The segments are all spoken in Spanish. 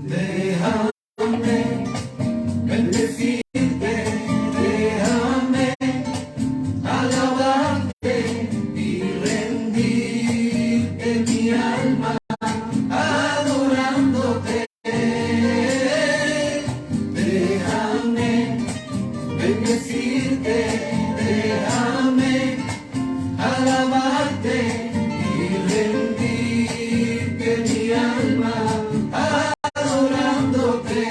Déjame bendecirte, déjame alabarte y rendirte mi alma adorándote. Déjame bendecirte, déjame alabarte y rendirte mi alma adorándote.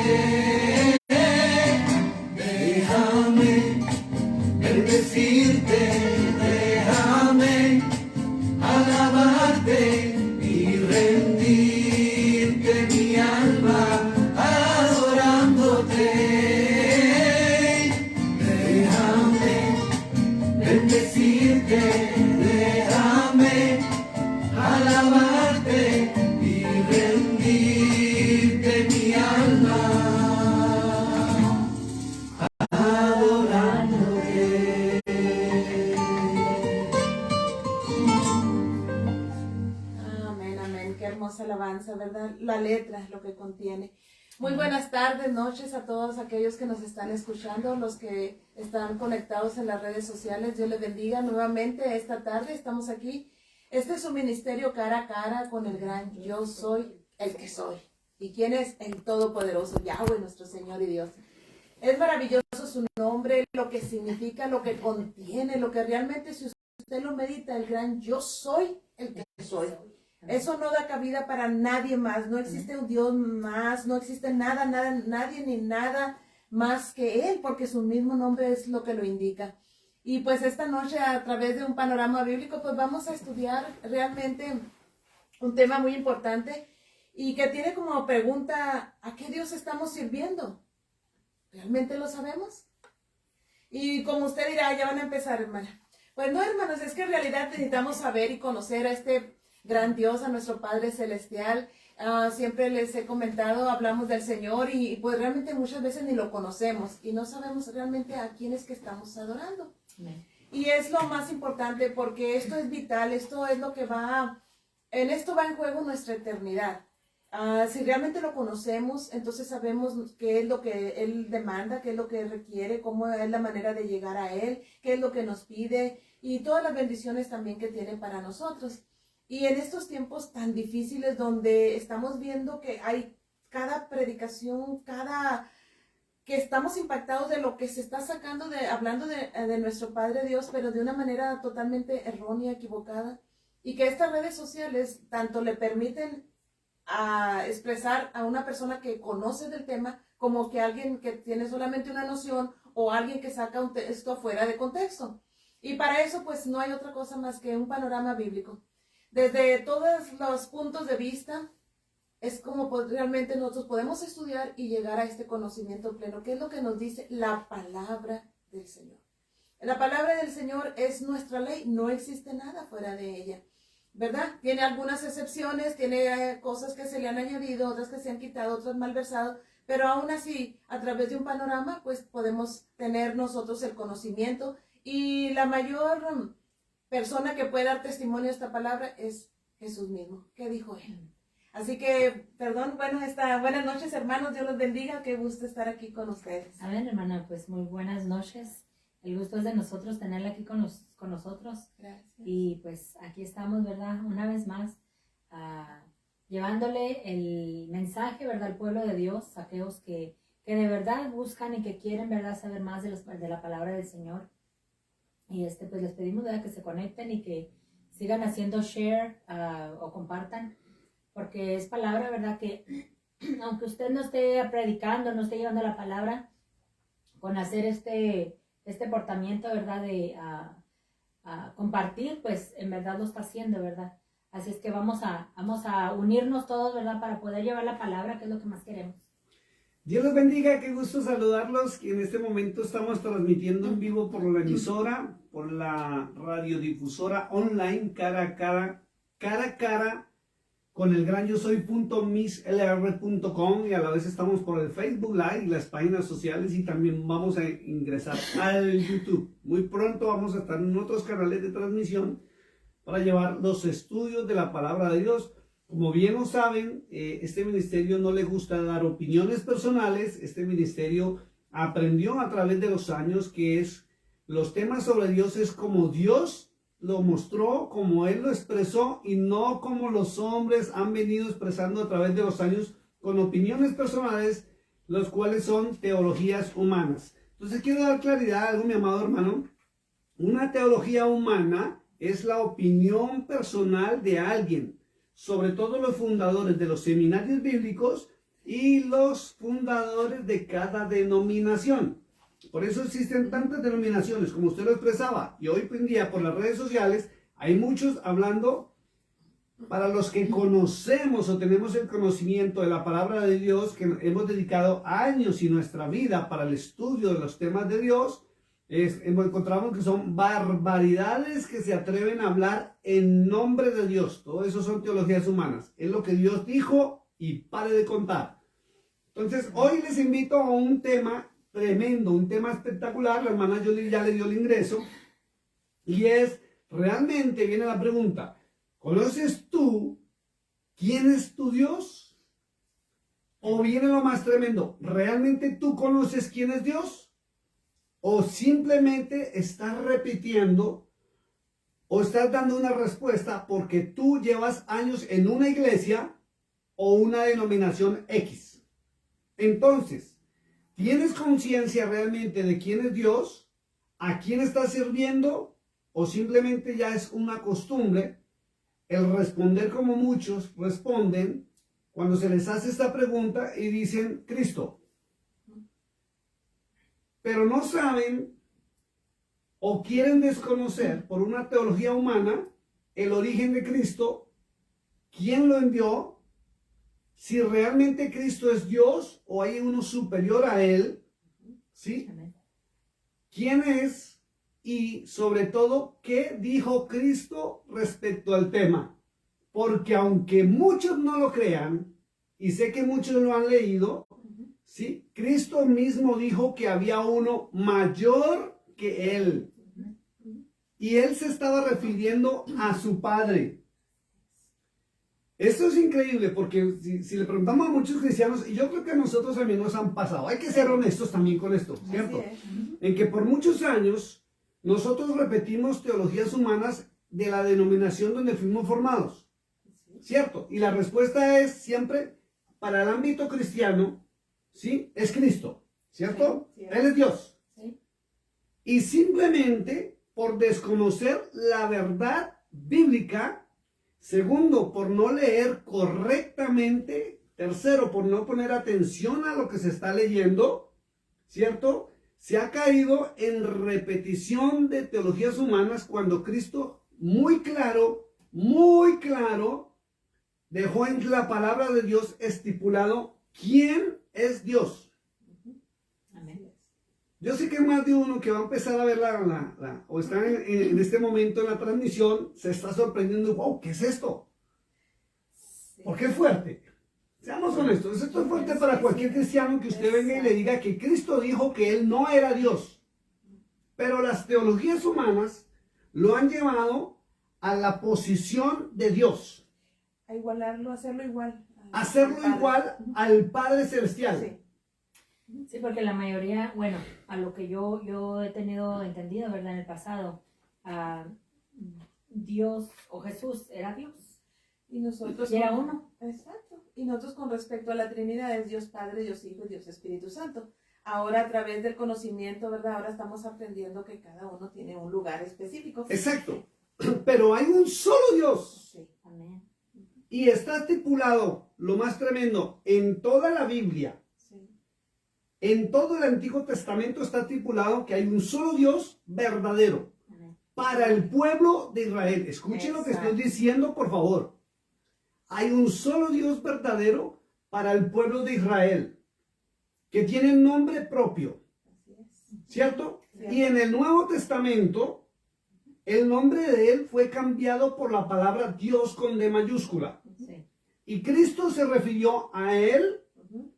Déjame bendecirte, déjame alabarte y rendirte mi alma adorándote. Déjame bendecirte, déjame alabarte y rendirte mi alma adorándote. Amén, amén. Qué hermosa alabanza, ¿verdad? La letra es lo que contiene. Muy buenas tardes, noches a todos aquellos que nos están escuchando, los que están conectados en las redes sociales. Dios les bendiga nuevamente esta tarde. Estamos aquí. Este es su ministerio cara a cara con el gran Yo Soy el que soy. ¿Y quién es? El Todopoderoso, Yahweh, nuestro Señor y Dios. Es maravilloso su nombre, lo que significa, lo que contiene, lo que realmente, si usted lo medita, el gran Yo Soy el que soy. Eso no da cabida para nadie más. No existe un Dios más, no existe nada, nadie ni nada más que Él, porque su mismo nombre es lo que lo indica. Y pues esta noche, a través de un panorama bíblico, pues vamos a estudiar realmente un tema muy importante y que tiene como pregunta: ¿a qué Dios estamos sirviendo? ¿Realmente lo sabemos? Y como usted dirá, ya van a empezar, hermana. Pues no, hermanos, es que en realidad necesitamos saber y conocer a este gran Dios, a nuestro Padre Celestial. Siempre les he comentado, hablamos del Señor y pues realmente muchas veces ni lo conocemos y no sabemos realmente a quién es que estamos adorando. Amén. Y es lo más importante porque esto es vital, esto es lo que en esto va en juego nuestra eternidad. Si realmente lo conocemos, entonces sabemos qué es lo que Él demanda, qué es lo que Él requiere, cómo es la manera de llegar a Él, qué es lo que nos pide y todas las bendiciones también que tiene para nosotros. Y en estos tiempos tan difíciles donde estamos viendo que hay cada predicación, que estamos impactados de lo que se está sacando, hablando de nuestro Padre Dios, pero de una manera totalmente errónea, equivocada, y que estas redes sociales tanto le permiten a expresar a una persona que conoce del tema, como que alguien que tiene solamente una noción o alguien que saca un texto fuera de contexto. Y para eso pues no hay otra cosa más que un panorama bíblico. Desde todos los puntos de vista, es como realmente nosotros podemos estudiar y llegar a este conocimiento pleno, que es lo que nos dice la palabra del Señor. La palabra del Señor es nuestra ley, no existe nada fuera de ella, ¿verdad? Tiene algunas excepciones, tiene cosas que se le han añadido, otras que se han quitado, otras malversado, pero aún así, a través de un panorama, pues podemos tener nosotros el conocimiento y la mayor persona que puede dar testimonio de esta palabra es Jesús mismo. ¿Qué dijo Él? Así que, perdón, buenas noches, hermanos, Dios los bendiga, qué gusto estar aquí con ustedes. Amén, hermana, pues muy buenas noches. El gusto es de nosotros tenerla aquí con nosotros. Gracias. Y pues aquí estamos, ¿verdad? Una vez más, llevándole el mensaje, ¿verdad? Al pueblo de Dios, aquellos que de verdad buscan y que quieren, ¿verdad? Saber más de la palabra del Señor. Y pues les pedimos, ¿verdad? Que se conecten y que sigan haciendo share o compartan, porque es palabra, ¿verdad? Que aunque usted no esté predicando, no esté llevando la palabra, con hacer este portamiento, ¿verdad? De compartir, pues en verdad lo está haciendo, ¿verdad? Así es que vamos a unirnos todos, ¿verdad? Para poder llevar la palabra, que es lo que más queremos. Dios los bendiga, qué gusto saludarlos. En este momento estamos transmitiendo en vivo por la emisora, por la radiodifusora online, cara a cara, con el gran yo soy.mislr.com, y a la vez estamos por el Facebook Live y las páginas sociales, y también vamos a ingresar al YouTube. Muy pronto vamos a estar en otros canales de transmisión para llevar los estudios de la palabra de Dios Como bien lo saben, este ministerio no le gusta dar opiniones personales. Este ministerio aprendió a través de los años que los temas sobre Dios es como Dios lo mostró, como Él lo expresó y no como los hombres han venido expresando a través de los años con opiniones personales, los cuales son teologías humanas. Entonces quiero dar claridad a algo, mi amado hermano. Una teología humana es la opinión personal de alguien, sobre todo los fundadores de los seminarios bíblicos y los fundadores de cada denominación. Por eso existen tantas denominaciones, como usted lo expresaba, y hoy en día por las redes sociales hay muchos hablando. Para los que conocemos o tenemos el conocimiento de la palabra de Dios, que hemos dedicado años y nuestra vida para el estudio de los temas de Dios, encontramos que son barbaridades que se atreven a hablar en nombre de Dios. Todo eso son teologías humanas. Es lo que Dios dijo y pare de contar. Entonces, hoy les invito a un tema tremendo, un tema espectacular. La hermana Yoli ya le dio el ingreso. Y realmente viene la pregunta: ¿conoces tú quién es tu Dios? O viene lo más tremendo: ¿realmente tú conoces quién es Dios? ¿O simplemente estás repitiendo o estás dando una respuesta porque tú llevas años en una iglesia o una denominación X? Entonces, ¿tienes conciencia realmente de quién es Dios? ¿A quién estás sirviendo? ¿O simplemente ya es una costumbre el responder como muchos responden cuando se les hace esta pregunta y dicen Cristo? Pero no saben o quieren desconocer por una teología humana el origen de Cristo, quién lo envió, si realmente Cristo es Dios o hay uno superior a Él, ¿sí? ¿Quién es? Y sobre todo, ¿qué dijo Cristo respecto al tema? Porque aunque muchos no lo crean, y sé que muchos lo han leído, ¿sí? Cristo mismo dijo que había uno mayor que Él. Y Él se estaba refiriendo a su Padre. Esto es increíble porque si le preguntamos a muchos cristianos, y yo creo que a nosotros también nos han pasado, hay que ser honestos también con esto, ¿cierto? En que por muchos años nosotros repetimos teologías humanas de la denominación donde fuimos formados, ¿cierto? Y la respuesta es siempre, para el ámbito cristiano, ¿sí? Es Cristo, ¿cierto? Sí, Él es Dios. Sí. Y simplemente por desconocer la verdad bíblica, segundo, por no leer correctamente, tercero, por no poner atención a lo que se está leyendo, ¿cierto? Se ha caído en repetición de teologías humanas cuando Cristo muy claro, dejó en la palabra de Dios estipulado quién es Dios. Amén. Yo sé que hay más de uno que va a empezar a ver o está en este momento en la transmisión, se está sorprendiendo. Wow, ¿qué es esto? ¿Por qué es fuerte? Seamos honestos, esto es fuerte para cualquier cristiano que usted venga y le diga que Cristo dijo que Él no era Dios. Pero las teologías humanas lo han llevado a la posición de Dios. A igualarlo, hacerlo igual. Hacerlo igual al Padre Celestial. Sí. Sí, porque la mayoría, bueno, a lo que yo he tenido entendido, ¿verdad? En el pasado, Dios o Jesús era Dios. Y nosotros Y era uno. Exacto. Y nosotros con respecto a la Trinidad es Dios Padre, Dios Hijo y Dios Espíritu Santo. Ahora a través del conocimiento, ¿verdad? Ahora estamos aprendiendo que cada uno tiene un lugar específico. Exacto. Pero hay un solo Dios. Sí. Amén. Y está estipulado, lo más tremendo, en toda la Biblia. Sí. En todo el Antiguo Testamento está estipulado que hay un solo Dios verdadero Amén. para el pueblo de Israel. Escuchen lo que estoy diciendo, por favor. Hay un solo Dios verdadero para el pueblo de Israel, que tiene nombre propio, Así es. ¿cierto? Cierto. Y en el Nuevo Testamento, el nombre de él fue cambiado por la palabra Dios con D mayúscula. Sí. Y Cristo se refirió a él, Ujú.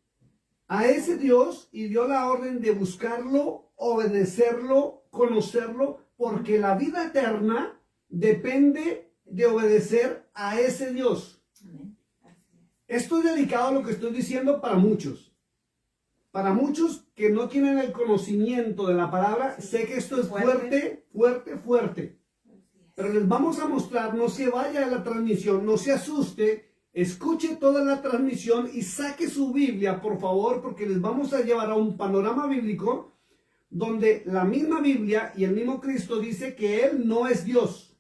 a ese Dios, y dio la orden de buscarlo, obedecerlo, conocerlo, porque la vida eterna depende de obedecer a ese Dios. Amén. Esto es delicado lo que estoy diciendo para muchos. Para muchos que no tienen el conocimiento de la palabra, sé que esto es fuerte, fuerte, fuerte. Pero les vamos a mostrar, no se vaya a la transmisión, no se asuste, escuche toda la transmisión y saque su Biblia, por favor, porque les vamos a llevar a un panorama bíblico donde la misma Biblia y el mismo Cristo dice que Él no es Dios.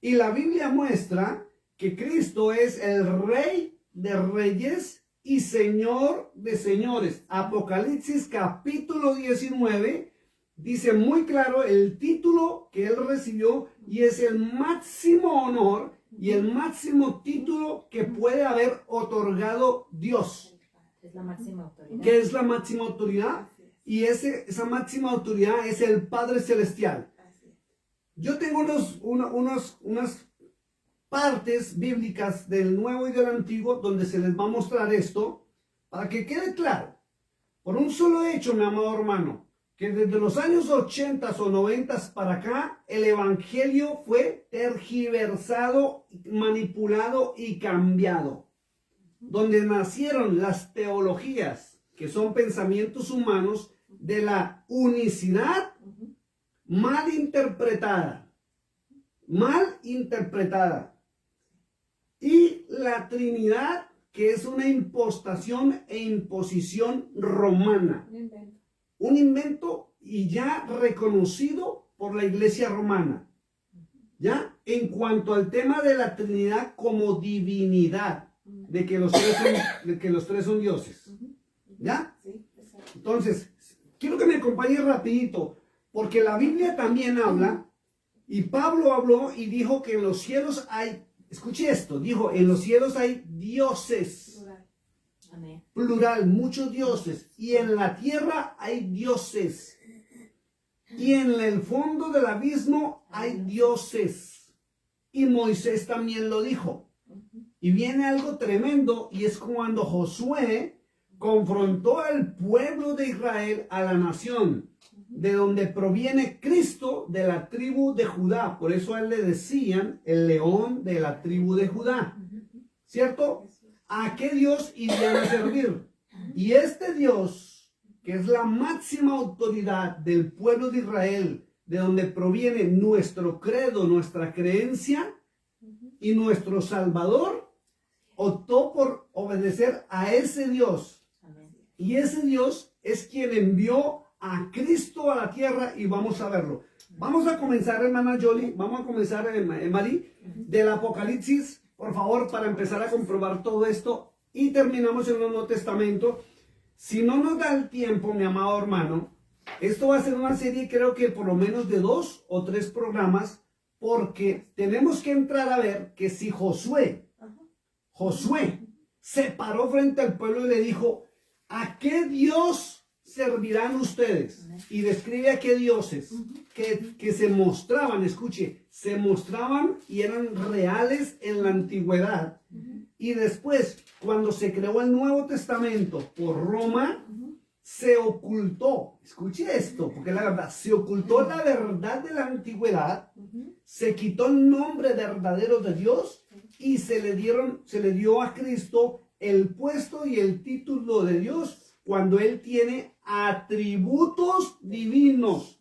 Y la Biblia muestra que Cristo es el Rey de Reyes y Señor de señores. Apocalipsis capítulo 19 dice muy claro el título que él recibió y es el máximo honor y el máximo título que puede haber otorgado Dios. Es la máxima autoridad. ¿Qué es la máxima autoridad? Y esa máxima autoridad es el Padre Celestial. Yo tengo unas partes bíblicas del Nuevo y del Antiguo donde se les va a mostrar esto para que quede claro. Por un solo hecho, mi amado hermano, que desde los años 80 o 90 para acá, el Evangelio fue tergiversado, manipulado y cambiado. Donde nacieron las teologías, que son pensamientos humanos, de la unicidad mal interpretada. Mal interpretada. Y la Trinidad, que es una impostación e imposición romana. Un invento y ya reconocido por la Iglesia romana. ¿Ya? En cuanto al tema de la Trinidad como divinidad, de que los tres son dioses. ¿Ya? Entonces, quiero que me acompañe rapidito, porque la Biblia también habla, y Pablo habló y dijo que en los cielos hay, escuche esto, dijo, en los cielos hay dioses. Amén. Plural, muchos dioses. Y en la tierra hay dioses. Y en el fondo del abismo hay dioses. Y Moisés también lo dijo. Y viene algo tremendo, y es cuando Josué confrontó al pueblo de Israel, a la nación, de donde proviene Cristo, de la tribu de Judá. Por eso a él le decían el león de la tribu de Judá. ¿Cierto? ¿A qué Dios irían a servir? Y este Dios, que es la máxima autoridad del pueblo de Israel, de donde proviene nuestro credo, nuestra creencia, y nuestro Salvador, optó por obedecer a ese Dios. Y ese Dios es quien envió a Cristo a la tierra, y vamos a verlo. Vamos a comenzar, hermana Jolie, vamos a comenzar, Mari, del Apocalipsis, por favor, para empezar a comprobar todo esto, y terminamos en el Nuevo Testamento. Si no nos da el tiempo, mi amado hermano, esto va a ser una serie, creo que por lo menos de 2 o 3 programas, porque tenemos que entrar a ver que si Josué se paró frente al pueblo y le dijo, ¿a qué Dios servirán ustedes? Y describe a qué dioses que se mostraban, escuche, se mostraban y eran reales en la antigüedad. Y después, cuando se creó el Nuevo Testamento por Roma, se ocultó, escuche esto, porque la verdad, se ocultó la verdad de la antigüedad, se quitó el nombre verdadero de Dios y se le dio a Cristo el puesto y el título de Dios cuando Él tiene atributos divinos,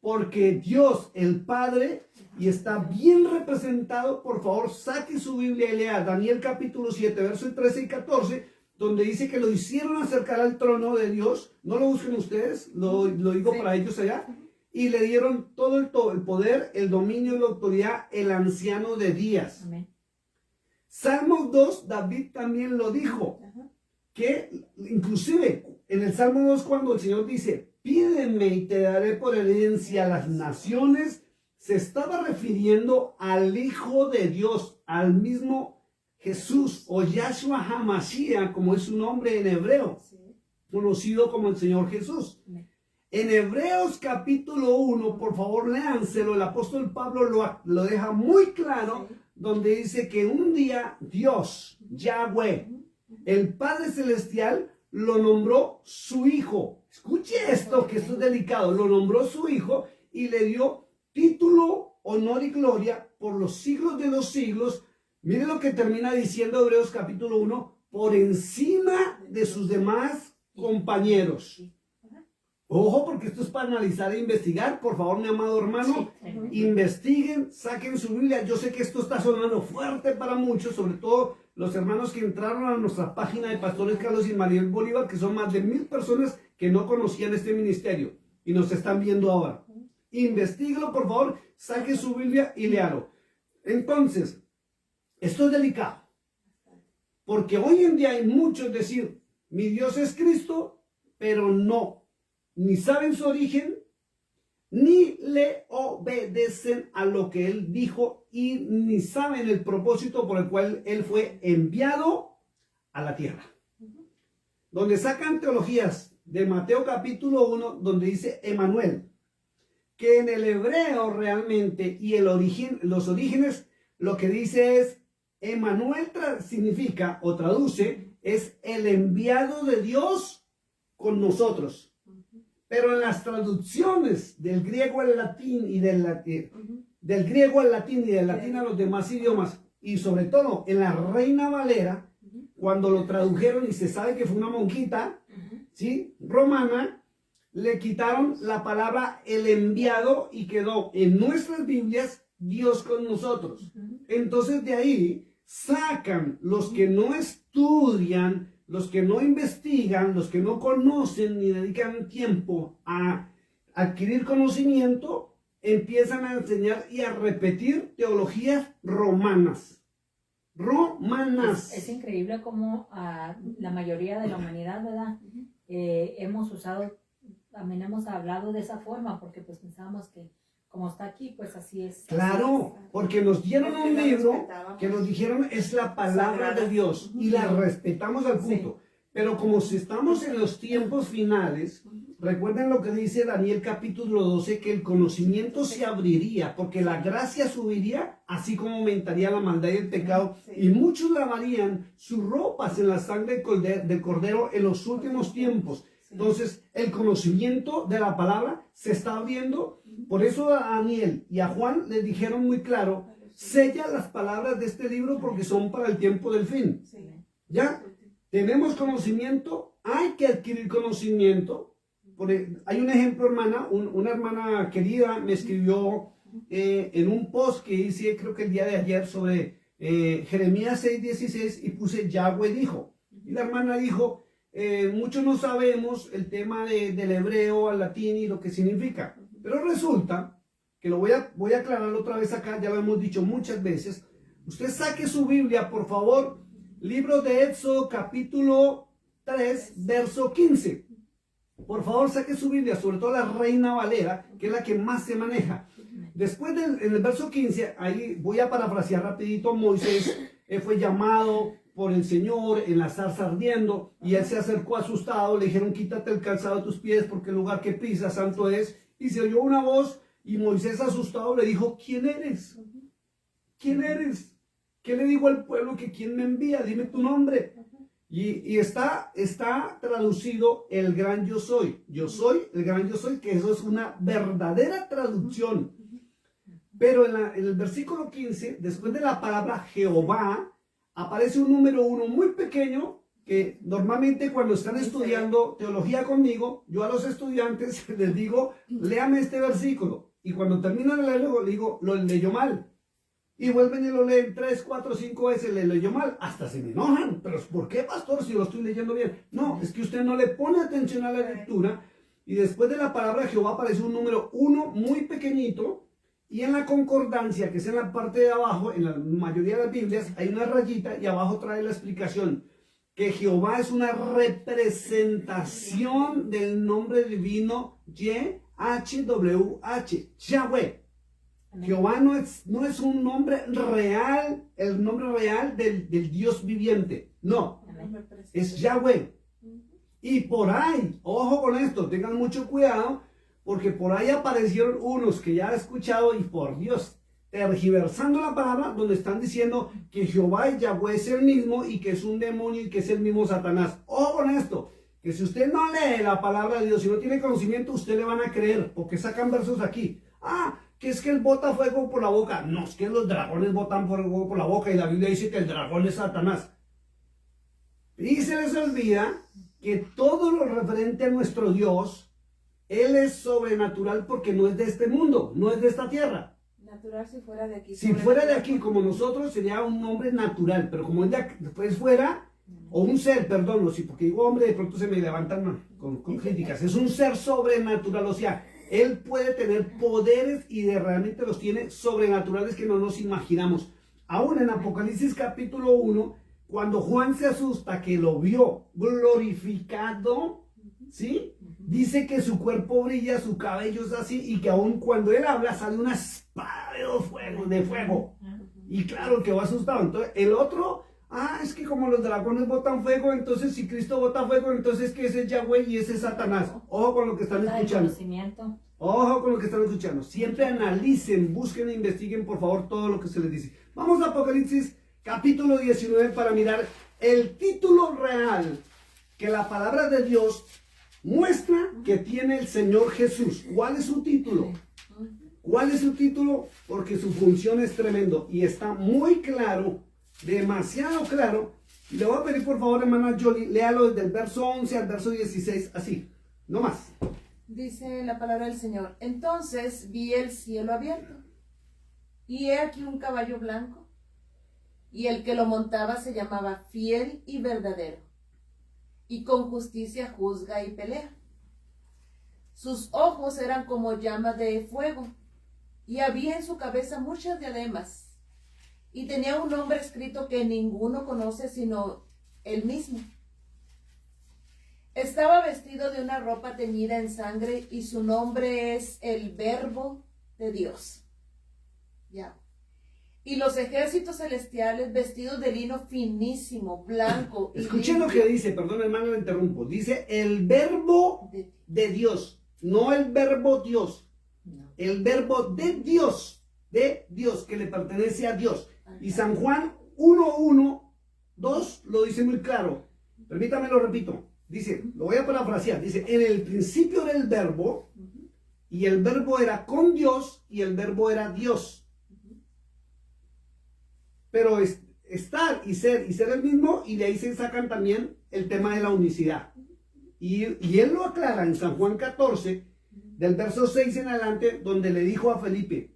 porque Dios, el Padre, y está bien representado. Por favor, saque su Biblia y lea Daniel capítulo 7, versos 13 y 14, donde dice que lo hicieron acercar al trono de Dios. No lo busquen ustedes, lo digo para ellos allá. Y le dieron todo el poder, el dominio y la autoridad, el anciano de días. Amén. Salmos 2, David también lo dijo. Que inclusive en el Salmo 2, cuando el Señor dice, pídeme y te daré por herencia a las naciones, se estaba refiriendo al Hijo de Dios, al mismo Jesús, o Yahshua HaMashiach, como es su nombre en hebreo, conocido como el Señor Jesús. En Hebreos capítulo 1, por favor léanselo, el apóstol Pablo lo deja muy claro, donde dice que un día Dios, Yahweh, el Padre Celestial, lo nombró su Hijo. Escuche esto, que esto es delicado. Lo nombró su Hijo y le dio título, honor y gloria por los siglos de los siglos, Mire lo que termina diciendo Hebreos capítulo 1, por encima de sus demás compañeros. Ojo, porque esto es para analizar e investigar. Por favor, mi amado hermano, investiguen, saquen su Biblia. Yo sé que esto está sonando fuerte para muchos, sobre todo los hermanos que entraron a nuestra página de Pastores Carlos y Mariel Bolívar, que son más de 1000 personas que no conocían este ministerio y nos están viendo ahora. Investíguelo, por favor, saque su Biblia y léalo. Entonces, esto es delicado, porque hoy en día hay muchos decir, mi Dios es Cristo, pero no, ni saben su origen, ni le obedecen a lo que Él dijo y ni saben el propósito por el cual Él fue enviado a la tierra. Donde sacan teologías de Mateo capítulo 1, donde dice Emanuel, que en el hebreo realmente y el origen, los orígenes, lo que dice es, Emanuel significa o traduce, es el enviado de Dios con nosotros. Pero en las traducciones del griego al latín y del griego al latín y del latín a los demás idiomas, y sobre todo en la Reina Valera, cuando lo tradujeron y se sabe que fue una monjita, ¿sí?, romana, le quitaron la palabra el enviado y quedó en nuestras Biblias Dios con nosotros. Entonces de ahí sacan los que no estudian, los que no investigan, los que no conocen ni dedican tiempo a adquirir conocimiento, empiezan a enseñar y a repetir teologías romanas. Es increíble cómo la mayoría de la humanidad, ¿verdad? Hemos hablado de esa forma porque pues pensamos que como está aquí, pues así es. Claro, porque nos dieron un libro que nos dijeron es la palabra de Dios y la respetamos al punto. Pero como si estamos en los tiempos finales, recuerden lo que dice Daniel capítulo 12, que el conocimiento se abriría, porque la gracia subiría, así como aumentaría la maldad y el pecado, y muchos lavarían sus ropas en la sangre del Cordero en los últimos tiempos. Entonces, el conocimiento de la palabra se está abriendo. Por eso a Daniel y a Juan les dijeron muy claro, sella las palabras de este libro porque son para el tiempo del fin. ¿Ya? Tenemos conocimiento, hay que adquirir conocimiento. Hay un ejemplo, hermana, una hermana querida me escribió en un post que hice, creo que el día de ayer, sobre Jeremías 6:16 y puse Yahweh dijo. Y la hermana dijo, muchos no sabemos el tema del hebreo al latín y lo que significa. Pero resulta que voy a aclararlo otra vez acá, ya lo hemos dicho muchas veces. Usted saque su Biblia, por favor, libro de Éxodo, capítulo 3, verso 15. Por favor, saque su Biblia, sobre todo la Reina Valera, que es la que más se maneja. Después en el verso 15, ahí voy a parafrasear rapidito, Moisés fue llamado por el Señor en la zarza ardiendo, y él se acercó asustado, le dijeron, quítate el calzado de tus pies, porque el lugar que pisas santo es. Y se oyó una voz y Moisés asustado le dijo, ¿quién eres? ¿Quién eres? ¿Qué le digo al pueblo que quién me envía? Dime tu nombre. Y está traducido el gran yo soy. Yo soy el gran yo soy, que eso es una verdadera traducción. Pero en el versículo 15, después de la palabra Jehová, aparece un número 1 muy pequeño, que normalmente cuando están estudiando teología conmigo, yo a los estudiantes les digo, léame este versículo. Y cuando terminan de leerlo, le digo, lo leyó mal. Y vuelven y lo leen 3, 4, 5 veces, le leyó mal. Hasta se me enojan. ¿Pero por qué, pastor, si lo estoy leyendo bien? No, es que usted no le pone atención a la lectura. Y después de la palabra Jehová aparece un número 1 muy pequeñito. Y en la concordancia, que es en la parte de abajo, en la mayoría de las Biblias, hay una rayita y abajo trae la explicación. Que Jehová es una representación del nombre divino YHWH, Yahweh. Jehová no es un nombre real, el nombre real del Dios viviente. No, es Yahweh. Y por ahí, ojo con esto, tengan mucho cuidado, porque por ahí aparecieron unos que ya he escuchado y por Dios, tergiversando la palabra, donde están diciendo que Jehová y Yahweh es el mismo y que es un demonio y que es el mismo Satanás. Ojo con esto, que si usted no lee la palabra de Dios y no tiene conocimiento, usted le van a creer, porque sacan versos aquí. que es que él bota fuego por la boca. No, es que los dragones botan fuego por la boca y la Biblia dice que el dragón es Satanás. Y se les olvida que todo lo referente a nuestro Dios, Él es sobrenatural porque no es de este mundo, no es de esta tierra. Natural si fuera de aquí. Si fuera de aquí como nosotros sería un hombre natural, pero como es de aquí, después fuera, o un ser, perdón, no, sí, porque digo hombre, de pronto se me levantan con críticas. Es un ser sobrenatural, o sea, Él puede tener poderes y realmente los tiene sobrenaturales que no nos imaginamos. Aún en Apocalipsis capítulo 1, cuando Juan se asusta que lo vio glorificado, ¿sí? Dice que su cuerpo brilla, su cabello es así y que aún cuando él habla sale una espada de fuego. Y claro, que va asustado. Entonces el otro, es que como los dragones botan fuego, entonces si Cristo bota fuego, entonces que ese es Yahweh y ese es Satanás. Ojo con lo que están escuchando. Ojo con lo que están escuchando. Siempre analicen, busquen e investiguen por favor todo lo que se les dice. Vamos a Apocalipsis capítulo 19 para mirar el título real que la palabra de Dios muestra que tiene el Señor Jesús. ¿Cuál es su título? ¿Cuál es su título? Porque su función es tremendo y está muy claro, demasiado claro. Y le voy a pedir por favor, hermana Jolie, léalo desde el verso 11 al verso 16, así, no más. Dice la palabra del Señor: entonces vi el cielo abierto, y he aquí un caballo blanco, y el que lo montaba se llamaba Fiel y Verdadero, y con justicia juzga y pelea. Sus ojos eran como llamas de fuego, y había en su cabeza muchas diademas, y tenía un nombre escrito que ninguno conoce sino él mismo. Estaba vestido de una ropa teñida en sangre, y su nombre es el Verbo de Dios. Ya. Y los ejércitos celestiales vestidos de lino finísimo, blanco. Escuchen lo que dice, perdón hermano, lo interrumpo. Dice el verbo de Dios, no el verbo Dios. El verbo de Dios, que le pertenece a Dios. Y San Juan 1:1-2 lo dice muy claro. Permítame lo repito. Dice, lo voy a parafrasear. Dice, en el principio era el verbo, y el verbo era con Dios, y el verbo era Dios. Pero estar y ser el mismo, y de ahí se sacan también el tema de la unicidad. Y él lo aclara en San Juan 14, del verso 6 en adelante, donde le dijo a Felipe,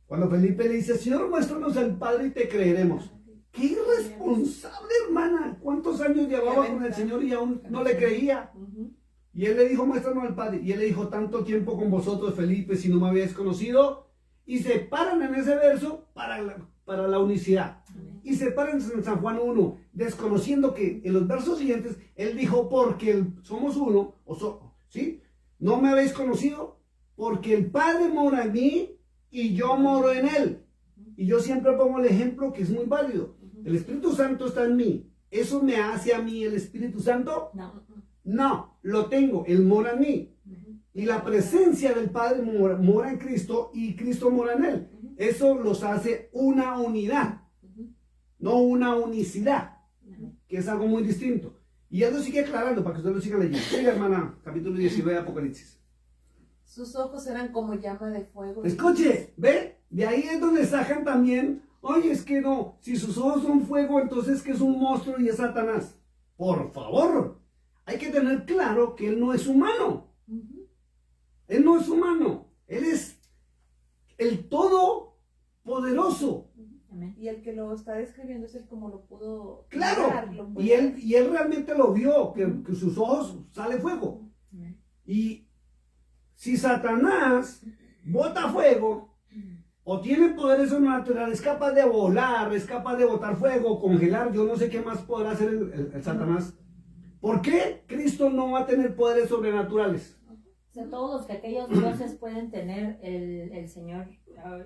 cuando Felipe le dice, Señor, muéstranos al Padre y te creeremos. ¡Qué irresponsable, hermana! ¿Cuántos años llevaba con el Señor y aún no le creía? Y él le dijo, muéstranos al Padre. Y él le dijo, tanto tiempo con vosotros, Felipe, si no me habías conocido. Y se paran en ese verso para la unicidad. Y se paran en San Juan 1, desconociendo que en los versos siguientes, él dijo, porque somos uno, ¿sí? No me habéis conocido, porque el Padre mora en mí y yo moro en él. Y yo siempre pongo el ejemplo que es muy válido. El Espíritu Santo está en mí. ¿Eso me hace a mí el Espíritu Santo? No, lo tengo. Él mora en mí. Y la presencia del Padre mora en Cristo y Cristo mora en él. Eso los hace una unidad, no una unicidad, que es algo muy distinto. Y él lo sigue aclarando para que ustedes lo sigan leyendo. Siga, hermana, capítulo 19 de Apocalipsis. Sus ojos eran como llama de fuego. Escuche, ¿ve? De ahí es donde sacan también, oye, es que no, si sus ojos son fuego, entonces que es un monstruo y es Satanás. Por favor, hay que tener claro que él no es humano. Él no es humano, él es el todopoderoso. Y el que lo está describiendo es el como lo pudo. Claro, y él realmente lo vio, que sus ojos sale fuego. Y si Satanás bota fuego, o tiene poderes sobrenaturales, es capaz de volar, es capaz de botar fuego, congelar, yo no sé qué más podrá hacer el Satanás. ¿Por qué Cristo no va a tener poderes sobrenaturales? O sea, todos los que aquellos dioses pueden tener el Señor.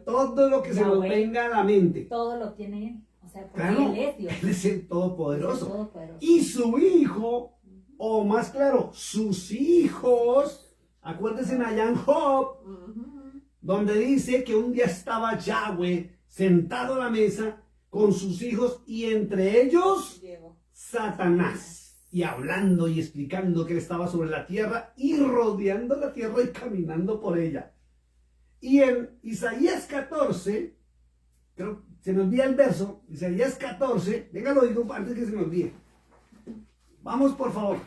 Todo lo que se nos venga a la mente. Todo lo tiene él. O sea, porque claro, él es Dios. Él es el Todopoderoso. Es el Todopoderoso. Y su hijo, o más claro, sus hijos, acuérdense allá en Job, donde dice que un día estaba Yahweh sentado a la mesa con sus hijos y entre ellos Satanás. Y hablando y explicando que él estaba sobre la tierra y rodeando la tierra y caminando por ella. Y en Isaías 14, creo, se me olvida el verso, Isaías 14, déjalo digo antes que se me olvide. Vamos por favor,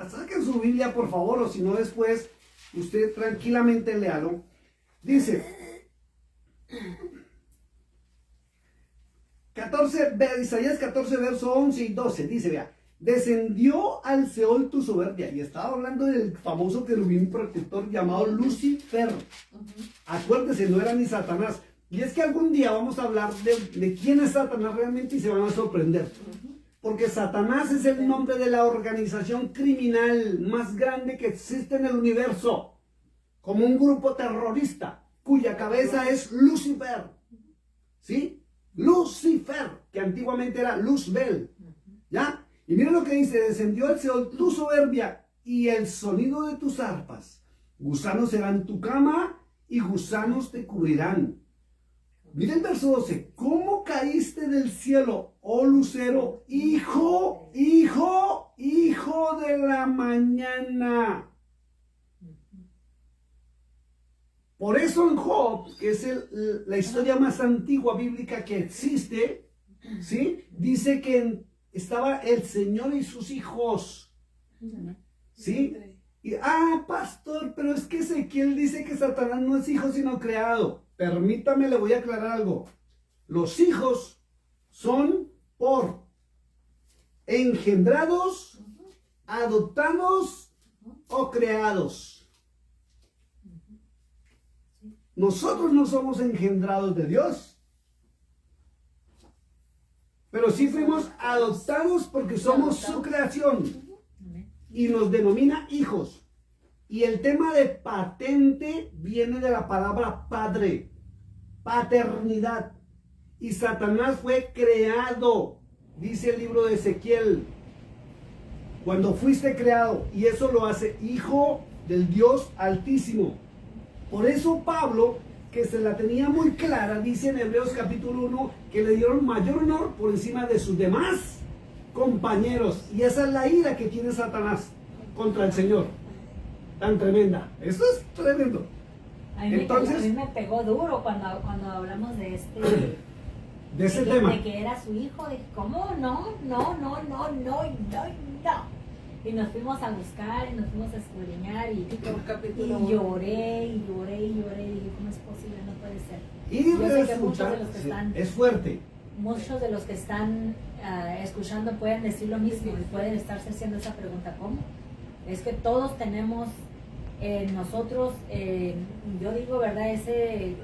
saquen su Biblia por favor, o si no después, usted tranquilamente léalo. Dice, 14, Isaías 14, verso 11 y 12, dice, vea, descendió al Seol tu soberbia, y estaba hablando del famoso querubín protector llamado Lucifer. Acuérdese, no era ni Satanás. Y es que algún día vamos a hablar de quién es Satanás realmente y se van a sorprender. Porque Satanás es el nombre de la organización criminal más grande que existe en el universo. Como un grupo terrorista cuya cabeza es Lucifer. ¿Sí? Lucifer, que antiguamente era Luzbel. ¿Ya? Y mira lo que dice, descendió al Seol tu soberbia y el sonido de tus arpas. Gusanos serán tu cama y gusanos te cubrirán. Mira el verso 12. ¿Cómo caíste del cielo, oh lucero, hijo de la mañana? Por eso en Job, que es la historia más antigua bíblica que existe, ¿sí? Dice que estaba el Señor y sus hijos, ¿sí? Y, pastor, pero es que Ezequiel dice que Satanás no es hijo sino creado. Permítame, le voy a aclarar algo. Los hijos son por engendrados, adoptados o creados. Nosotros no somos engendrados de Dios, pero sí fuimos adoptados porque somos su creación y nos denomina hijos. Y el tema de patente viene de la palabra padre, paternidad. Y Satanás fue creado, dice el libro de Ezequiel, cuando fuiste creado, y eso lo hace hijo del Dios Altísimo. Por eso Pablo, que se la tenía muy clara, dice en Hebreos capítulo 1, que le dieron mayor honor por encima de sus demás compañeros. Y esa es la ira que tiene Satanás contra el Señor. Tan tremenda. Eso es tremendo. Entonces, a mí me pegó duro cuando hablamos de ese tema. De que era su hijo. Dije, ¿cómo? No. Y nos fuimos a buscar y nos fuimos a escudriñar y lloré. Y dije, ¿cómo es posible? No puede ser. Y yo sé que muchos de los que están, es fuerte. Muchos de los que están escuchando pueden decir lo mismo y pueden estarse haciendo esa pregunta, ¿cómo? Es que todos tenemos nosotros, yo digo, ¿verdad? Ese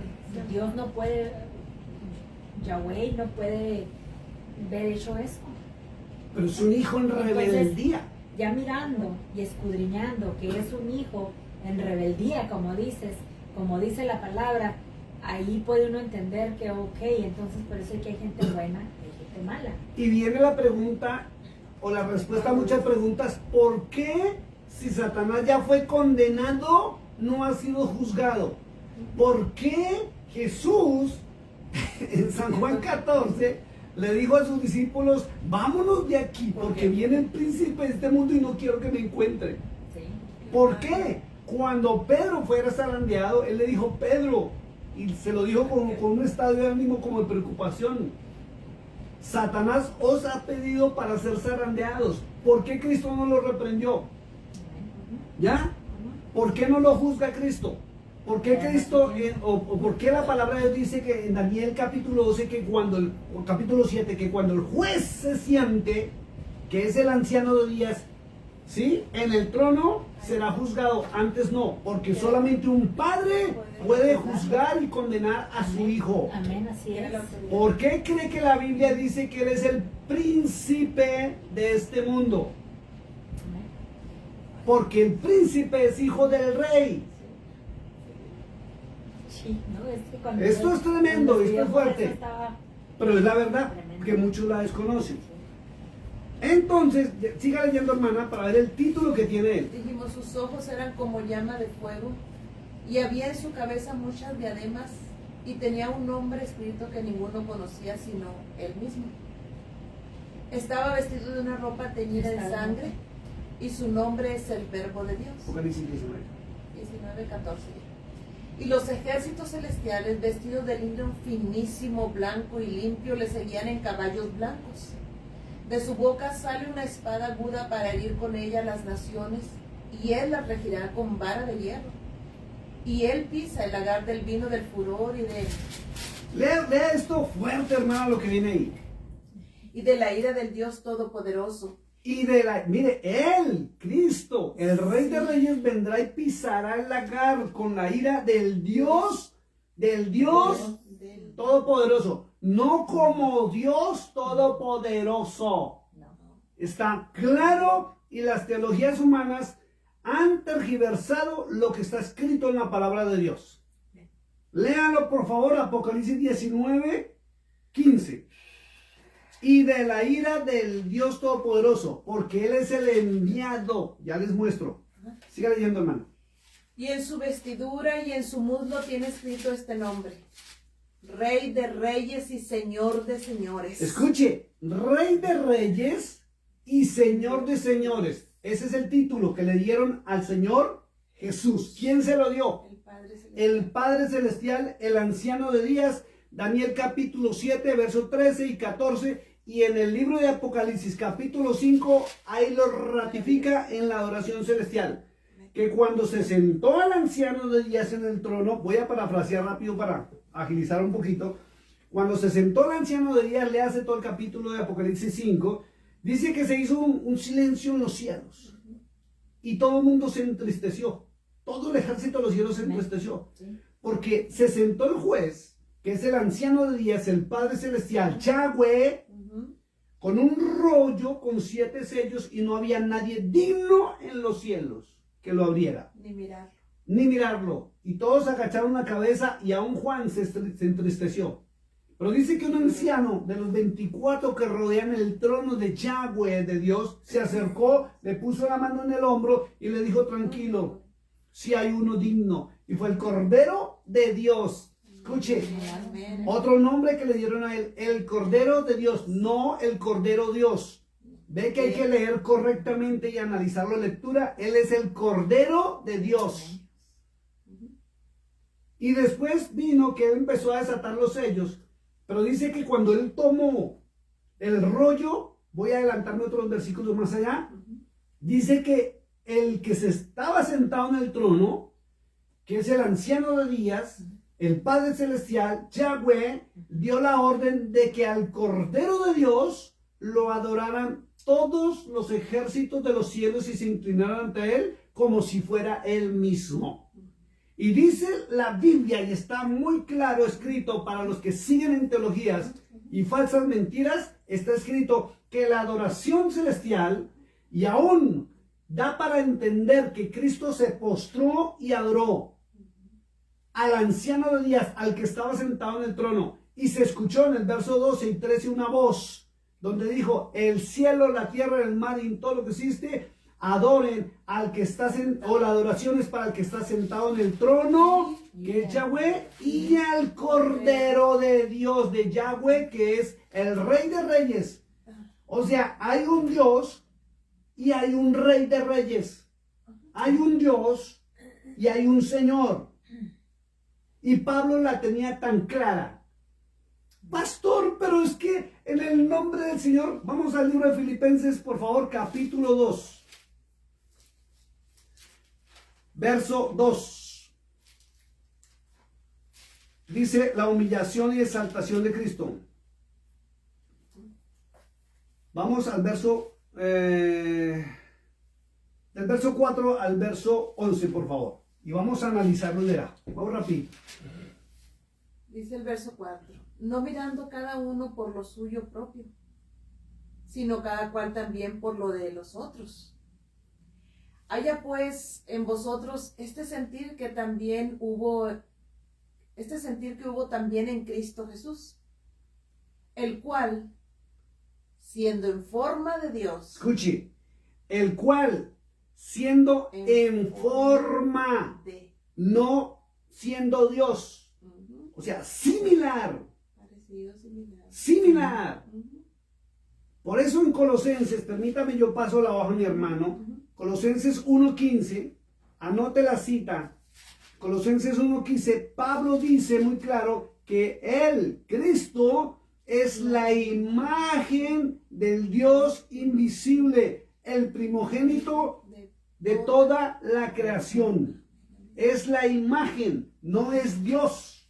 Dios no puede, Yahweh no puede haber hecho eso. Pero es un hijo en rebeldía. Ya mirando y escudriñando que es un hijo en rebeldía, como dices, como dice la palabra, ahí puede uno entender que entonces por eso es que hay gente buena y hay gente mala. Y viene la pregunta, o la respuesta a muchas preguntas, ¿por qué si Satanás ya fue condenado, no ha sido juzgado? ¿Por qué Jesús en San Juan 14 le dijo a sus discípulos, vámonos de aquí, porque viene el príncipe de este mundo y no quiero que me encuentre? Sí. ¿Por qué? Cuando Pedro fuera zarandeado, él le dijo, Pedro, y se lo dijo con un estado de ánimo como de preocupación, Satanás os ha pedido para ser zarandeados. ¿Por qué Cristo no lo reprendió? ¿Ya? ¿Por qué no lo juzga Cristo? ¿Por qué Cristo, o por qué la palabra de Dios dice que en Daniel capítulo 12, capítulo 7, que cuando el juez se siente, que es el anciano de días, ¿sí? En el trono será juzgado, antes no, porque solamente un padre puede juzgar y condenar a su hijo. Amén, así es. ¿Por qué cree que la Biblia dice que él es el príncipe de este mundo? Porque el príncipe es hijo del rey. Sí, ¿no? Es que cuando Esto es tremendo, esto es fuerte. Pero es la verdad tremendo. que muchos la desconocen. Entonces, siga leyendo, hermana, para ver el título que tiene él. Dijimos, sus ojos eran como llama de fuego y había en su cabeza muchas diademas y tenía un nombre escrito que ninguno conocía sino él mismo. Estaba vestido de una ropa teñida de sangre y su nombre es el Verbo de Dios. Apocalipsis 19. 19:14. Y los ejércitos celestiales, vestidos de lino finísimo, blanco y limpio, le seguían en caballos blancos. De su boca sale una espada aguda para herir con ella las naciones, y él las regirá con vara de hierro. Y él pisa el lagar del vino del furor Lea esto fuerte, hermano, lo que viene ahí. y de la ira del Dios Todopoderoso. Mire, Él, Cristo, el Rey de Reyes, vendrá y pisará el lagar con la ira del Dios Todopoderoso. No como Dios Todopoderoso. Está claro, y las teologías humanas han tergiversado lo que está escrito en la palabra de Dios. Léalo, por favor, Apocalipsis 19, 15. Y de la ira del Dios Todopoderoso, porque Él es el enviado. Ya les muestro. Siga leyendo, hermano. Y en su vestidura y en su muslo tiene escrito este nombre: Rey de Reyes y Señor de Señores. Escuche, Rey de Reyes y Señor de Señores. Ese es el título que le dieron al Señor Jesús. ¿Quién se lo dio? El Padre Celestial. El Padre Celestial, el Anciano de Días. Daniel capítulo 7, verso 13 y 14. Y en el libro de Apocalipsis capítulo 5, ahí lo ratifica en la adoración celestial. Que cuando se sentó el Anciano de Días en el trono, voy a parafrasear rápido para agilizar un poquito. Cuando se sentó el Anciano de Días, le hace todo el capítulo de Apocalipsis 5, dice que se hizo un silencio en los cielos. Y todo el mundo se entristeció. Todo el ejército de los cielos se entristeció. Porque se sentó el juez, que es el Anciano de Días, el Padre Celestial, Yahweh, con un rollo con 7 sellos, y no había nadie digno en los cielos que lo abriera. Ni mirarlo. Y todos agacharon la cabeza, y aún Juan se entristeció. Pero dice que un anciano de los 24 que rodean el trono de Yahweh, de Dios, se acercó, le puso la mano en el hombro y le dijo: tranquilo, si hay uno digno. Y fue el Cordero de Dios. Escuche, otro nombre que le dieron a él: el Cordero de Dios, no el Cordero Dios. Ve que hay que leer correctamente y analizar la lectura. Él es el Cordero de Dios. Y después vino que él empezó a desatar los sellos. Pero dice que cuando él tomó el rollo, voy a adelantarme otros versículos más allá, dice que el que se estaba sentado en el trono, que es el Anciano de Días, el Padre Celestial, Yahweh, dio la orden de que al Cordero de Dios lo adoraran todos los ejércitos de los cielos y se inclinaran ante él como si fuera él mismo. Y dice la Biblia, y está muy claro escrito para los que siguen en teologías y falsas mentiras, está escrito que la adoración celestial, y aún da para entender que Cristo se postró y adoró al Anciano de Días, al que estaba sentado en el trono, y se escuchó en el verso 12 y 13 una voz donde dijo: el cielo, la tierra, el mar y todo lo que existe adoren al que está sentado, o la adoración es para el que está sentado en el trono, que es Yahweh, y al Cordero de Dios, de Yahweh, que es el Rey de Reyes. O sea, hay un Dios y hay un Rey de Reyes. Hay un Dios y hay un Señor. Y Pablo la tenía tan clara. Pastor, pero es que en el nombre del Señor, vamos al libro de Filipenses, por favor, capítulo 2. Verso 2. Dice la humillación y exaltación de Cristo. Vamos al verso, del verso 4 al verso 11, por favor. Y vamos a analizarlo de la. Vamos rápido. Dice el verso 4: no mirando cada uno por lo suyo propio, sino cada cual también por lo de los otros. Haya pues en vosotros este sentir que hubo también en Cristo Jesús, el cual, siendo en forma de Dios, escuche, el cual, siendo en forma, no siendo Dios, o sea, similar. Por eso en Colosenses, permítame, yo paso la hoja a mi hermano, Colosenses 1:15, anote la cita, Colosenses 1:15, Pablo dice muy claro que Él, Cristo, es la imagen del Dios invisible, el primogénito de toda la creación. Es la imagen, no es Dios.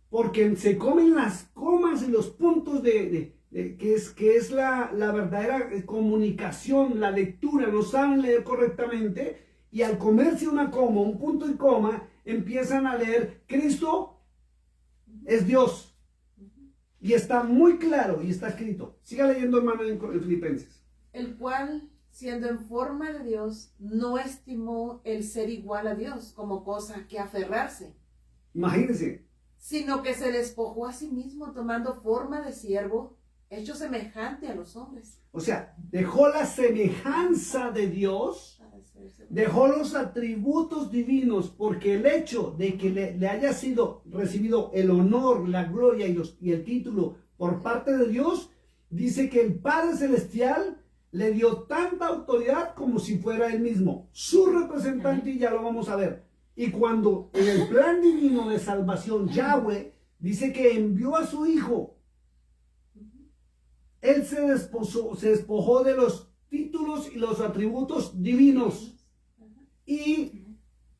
Porque se comen las comas y los puntos que es la verdadera comunicación, la lectura, no saben leer correctamente, y al comerse una coma, un punto y coma, empiezan a leer Cristo es Dios. Y está muy claro y está escrito. Siga leyendo, hermano, en Filipenses. El cual, siendo en forma de Dios, no estimó el ser igual a Dios como cosa que aferrarse, Imagínense. sino que se despojó a sí mismo tomando forma de siervo, hecho semejante a los hombres. O sea, dejó la semejanza de Dios, dejó los atributos divinos, porque el hecho de que le haya sido recibido el honor, la gloria y el título por parte de Dios, dice que el Padre Celestial le dio tanta autoridad como si fuera él mismo, su representante, y ya lo vamos a ver. Y cuando en el plan divino de salvación, Yahweh dice que envió a su Hijo, Él se despojó de los títulos y los atributos divinos. Y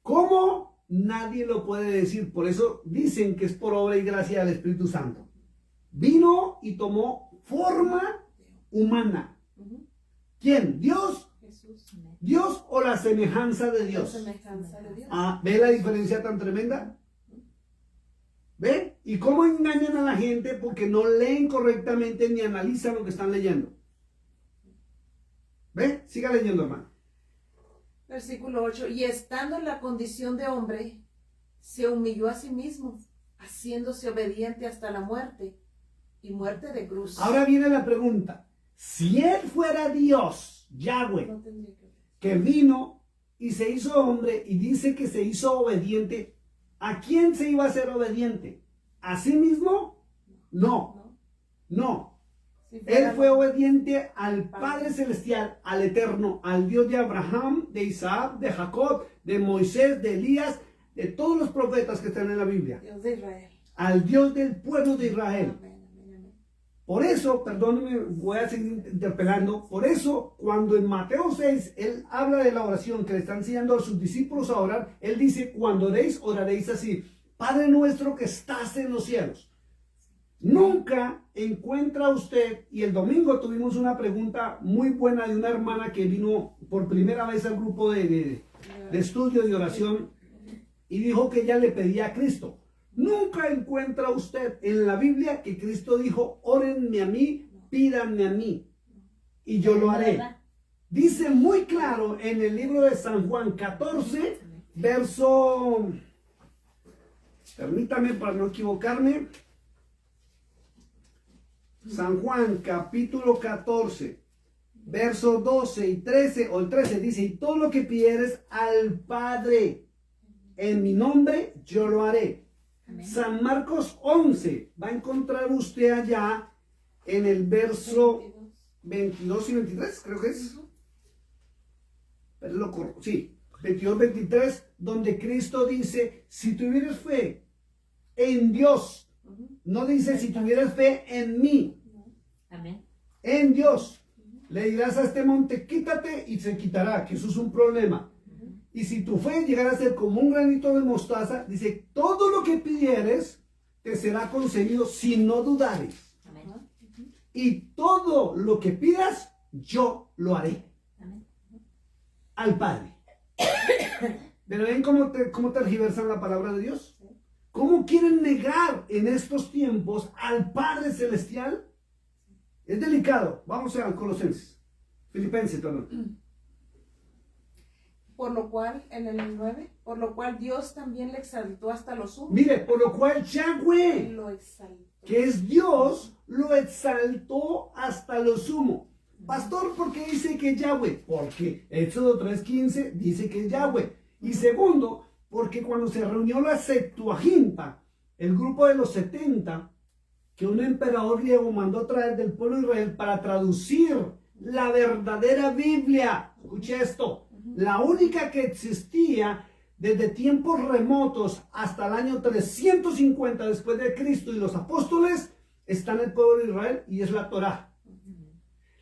¿cómo? Nadie lo puede decir. Por eso dicen que es por obra y gracia del Espíritu Santo. Vino y tomó forma humana. ¿Quién? ¿Dios? Jesús. ¿Dios o la semejanza de La Dios? semejanza de Dios. Ah, ¿ve la diferencia tan tremenda? ¿Ve? ¿Y cómo engañan a la gente? Porque no leen correctamente ni analizan lo que están leyendo. ¿Ve? Siga leyendo, hermano. Versículo 8. Y estando en la condición de hombre, se humilló a sí mismo, haciéndose obediente hasta la muerte, y muerte de cruz. Ahora viene la pregunta. Si Él fuera Dios, Yahweh, No tendría que ver. que vino y se hizo hombre y dice que se hizo obediente, ¿a quién se iba a ser obediente? ¿A sí mismo? No, no. Si Él fuera fue obediente al Padre Celestial, al Eterno, al Dios de Abraham, de Isaac, de Jacob, de Moisés, de Elías, de todos los profetas que están en la Biblia. Dios de Israel. Al Dios del pueblo de Israel. Amén, amén, amén. Por eso, perdónenme, voy a seguir interpelando. Por eso, cuando en Mateo 6, Él habla de la oración que le está enseñando a sus discípulos a orar, Él dice, cuando oréis, oraréis así. Padre nuestro que estás en los cielos. Nunca encuentra usted, y el domingo tuvimos una pregunta muy buena de una hermana que vino por primera vez al grupo de estudio de oración y dijo que ella le pedía a Cristo. Nunca encuentra usted en la Biblia que Cristo dijo, órenme a mí, pídanme a mí, y yo lo haré. Dice muy claro en el libro de San Juan 14, verso, permítame para no equivocarme, San Juan capítulo 14, verso 12 y 13, o el 13 dice, y todo lo que pidieres al Padre en mi nombre, yo lo haré. Amén. San Marcos 11, va a encontrar usted allá en el verso 22 y 23, creo que es. Es lo correcto, sí, 22, 23, donde Cristo dice, si tuvieras fe en Dios, no dice si tuvieras fe en mí, Amén. en Dios, le dirás a este monte, quítate y se quitará, que eso es un problema. Y si tu fe llegara a ser como un granito de mostaza, dice, todo lo que pidieres te será concedido si no dudares. Amén. Y todo lo que pidas, yo lo haré. Amén. Al Padre. ¿Pero ven cómo tergiversan la palabra de Dios? ¿Cómo quieren negar en estos tiempos al Padre Celestial? Es delicado. Vamos a Colosenses. Filipenses, perdón. Por lo cual, en el 9, por lo cual Dios también le exaltó hasta lo sumo. Mire, por lo cual Yahweh, Lo exaltó. que es Dios, lo exaltó hasta lo sumo. Pastor, ¿por qué dice que es Yahweh? Porque Éxodo 3:15 dice que es Yahweh. Y segundo, porque cuando se reunió la Septuaginta, el grupo de los 70, que un emperador griego mandó traer del pueblo de Israel para traducir la verdadera Biblia, escuche esto, la única que existía desde tiempos remotos hasta el año 350 después de Cristo y los apóstoles, está en el pueblo de Israel y es la Torá.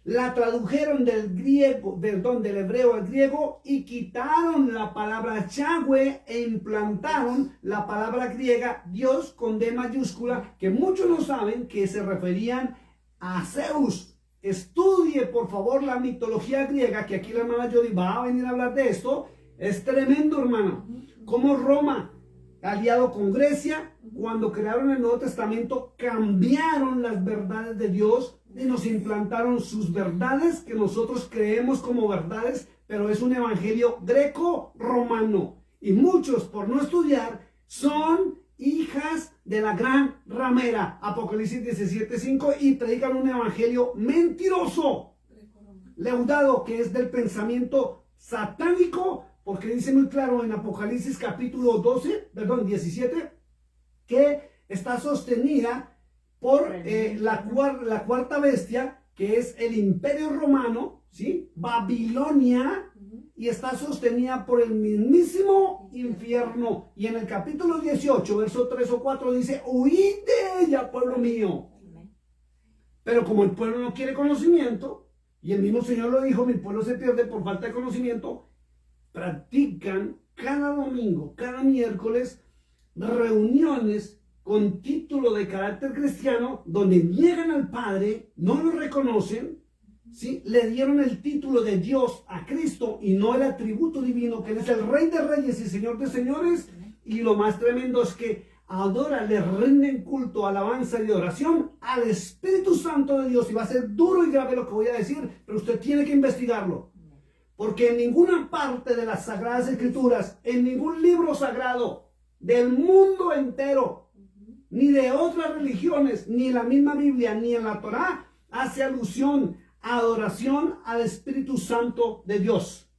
La tradujeron del griego, del hebreo al griego y quitaron la palabra Yahweh e implantaron la palabra griega Dios con D mayúscula, que muchos no saben que se referían a Zeus. Estudie por favor la mitología griega, que aquí la hermana Jody va a venir a hablar de esto. Es tremendo, hermano, como Roma, aliado con Grecia, cuando crearon el Nuevo Testamento, cambiaron las verdades de Dios y nos implantaron sus verdades que nosotros creemos como verdades, pero es un evangelio greco-romano. Y muchos, por no estudiar, son hijas de la gran ramera, Apocalipsis 17:5, y predican un evangelio mentiroso, leudado, que es del pensamiento satánico, porque dice muy claro en Apocalipsis capítulo 17, que está sostenida por la cuarta bestia, que es el imperio romano, ¿sí? Babilonia, y está sostenida por el mismísimo infierno. Y en el capítulo 18, verso 3 o 4 dice, huid de ella, pueblo mío. Pero como el pueblo no quiere conocimiento, y el mismo Señor lo dijo, mi pueblo se pierde por falta de conocimiento, practican cada domingo, cada miércoles, reuniones con título de carácter cristiano, donde niegan al Padre, no lo reconocen, ¿sí? Le dieron el título de Dios a Cristo y no el atributo divino, que Él es el Rey de Reyes y Señor de Señores. Y lo más tremendo es que adoran, le rinden culto, alabanza y oración al Espíritu Santo de Dios. Y va a ser duro y grave lo que voy a decir, pero usted tiene que investigarlo. Porque en ninguna parte de las Sagradas Escrituras, en ningún libro sagrado del mundo entero, ni de otras religiones, ni en la misma Biblia, ni en la Torá, hace alusión a adoración al Espíritu Santo de Dios.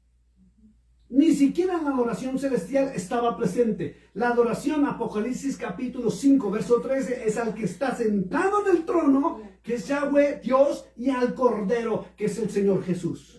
Ni siquiera en la adoración celestial estaba presente. La adoración, Apocalipsis capítulo 5, verso 13, es al que está sentado en el trono, que es Yahweh, Dios, y al Cordero, que es el Señor Jesús.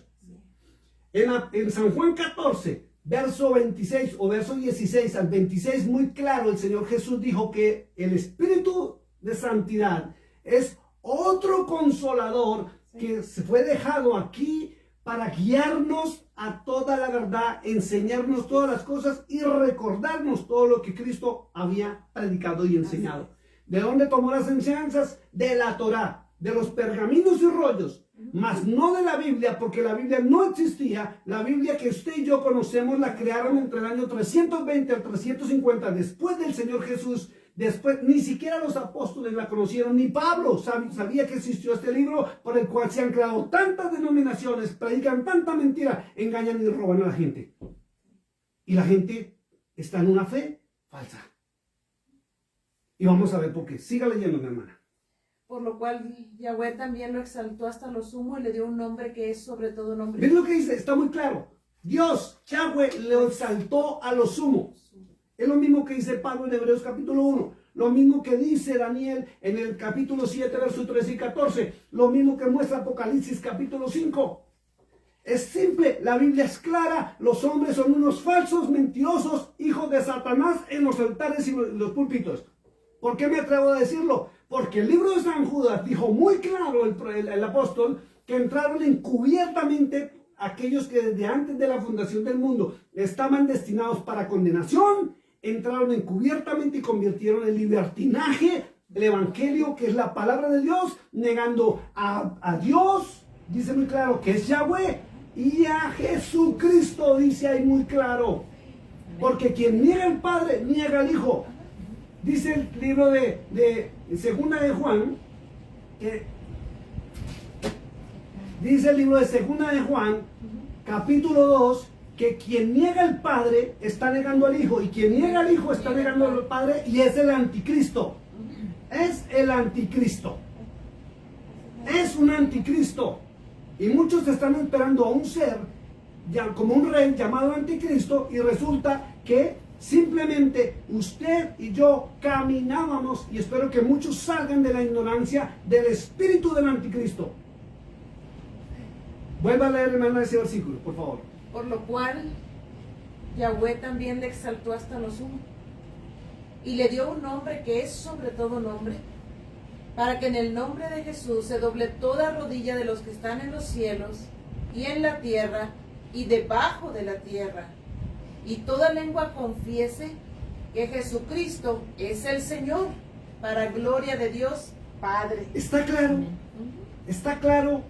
En San Juan 14, verso 26 o verso 16 al 26, muy claro, el Señor Jesús dijo que el Espíritu de Santidad es otro consolador que se fue dejado aquí para guiarnos a toda la verdad, enseñarnos todas las cosas y recordarnos todo lo que Cristo había predicado y enseñado. ¿De dónde tomó las enseñanzas? De la Torá, de los pergaminos y rollos, mas no de la Biblia, porque la Biblia no existía. La Biblia que usted y yo conocemos la crearon entre el año 320 al 350 después del Señor Jesús. Después, ni siquiera los apóstoles la conocieron, ni Pablo sabía que existió este libro, por el cual se han creado tantas denominaciones, predican tanta mentira, engañan y roban a la gente. Y la gente está en una fe falsa. Y vamos a ver por qué. Siga leyendo, mi hermana. Por lo cual Yahweh también lo exaltó hasta lo sumo y le dio un nombre que es sobre todo nombre. ¿Ven lo que dice? Está muy claro. Dios, Yahweh, lo exaltó a lo sumo. Es lo mismo que dice Pablo en Hebreos capítulo 1. Lo mismo que dice Daniel en el capítulo 7, versos 13 y 14. Lo mismo que muestra Apocalipsis capítulo 5. Es simple, la Biblia es clara. Los hombres son unos falsos, mentirosos, hijos de Satanás en los altares y los púlpitos. ¿Por qué me atrevo a decirlo? Porque el libro de San Judas dijo muy claro el apóstol que entraron encubiertamente aquellos que desde antes de la fundación del mundo estaban destinados para condenación, entraron encubiertamente y convirtieron en libertinaje el evangelio, que es la palabra de Dios, negando a Dios, dice muy claro, que es Yahweh, y a Jesucristo, dice ahí muy claro. Porque quien niega al Padre, niega al Hijo. Dice el libro de Segunda de Juan, dice el libro de Segunda de Juan, capítulo 2, que quien niega al Padre está negando al Hijo, y quien niega al Hijo está negando al Padre, y es el anticristo. Es el anticristo. Es un anticristo. Y muchos están esperando a un ser, ya como un rey llamado anticristo, y resulta que simplemente usted y yo caminábamos, y espero que muchos salgan de la ignorancia del espíritu del anticristo. Vuelva a leer, hermana, ese versículo, por favor. Por lo cual Yahweh también le exaltó hasta lo sumo y le dio un nombre que es sobre todo nombre, para que en el nombre de Jesús se doble toda rodilla de los que están en los cielos y en la tierra y debajo de la tierra, y toda lengua confiese que Jesucristo es el Señor, para gloria de Dios Padre. ¿Está claro? Amén. ¿Está claro?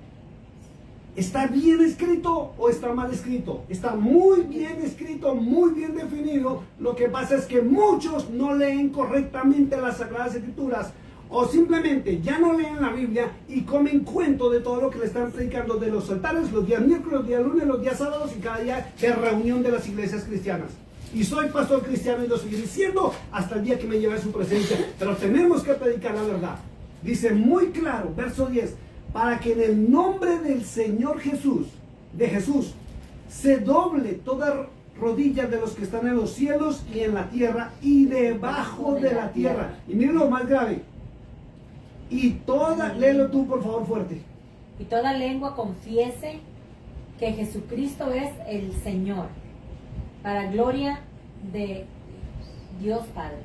¿Está bien escrito o está mal escrito? Está muy bien escrito, muy bien definido. Lo que pasa es que muchos no leen correctamente las Sagradas Escrituras, o simplemente ya no leen la Biblia y comen cuento de todo lo que le están predicando de los altares, los días miércoles, los días lunes, los días sábados y cada día de reunión de las iglesias cristianas. Y soy pastor cristiano y lo seguiré siendo hasta el día que me lleve a su presencia. Pero tenemos que predicar la verdad. Dice muy claro, verso 10, para que en el nombre del Señor Jesús, de Jesús, se doble toda rodilla de los que están en los cielos y en la tierra y debajo de la tierra. Y miren lo más grave. Y toda, léelo tú por favor fuerte. Y toda lengua confiese que Jesucristo es el Señor, para gloria de Dios Padre.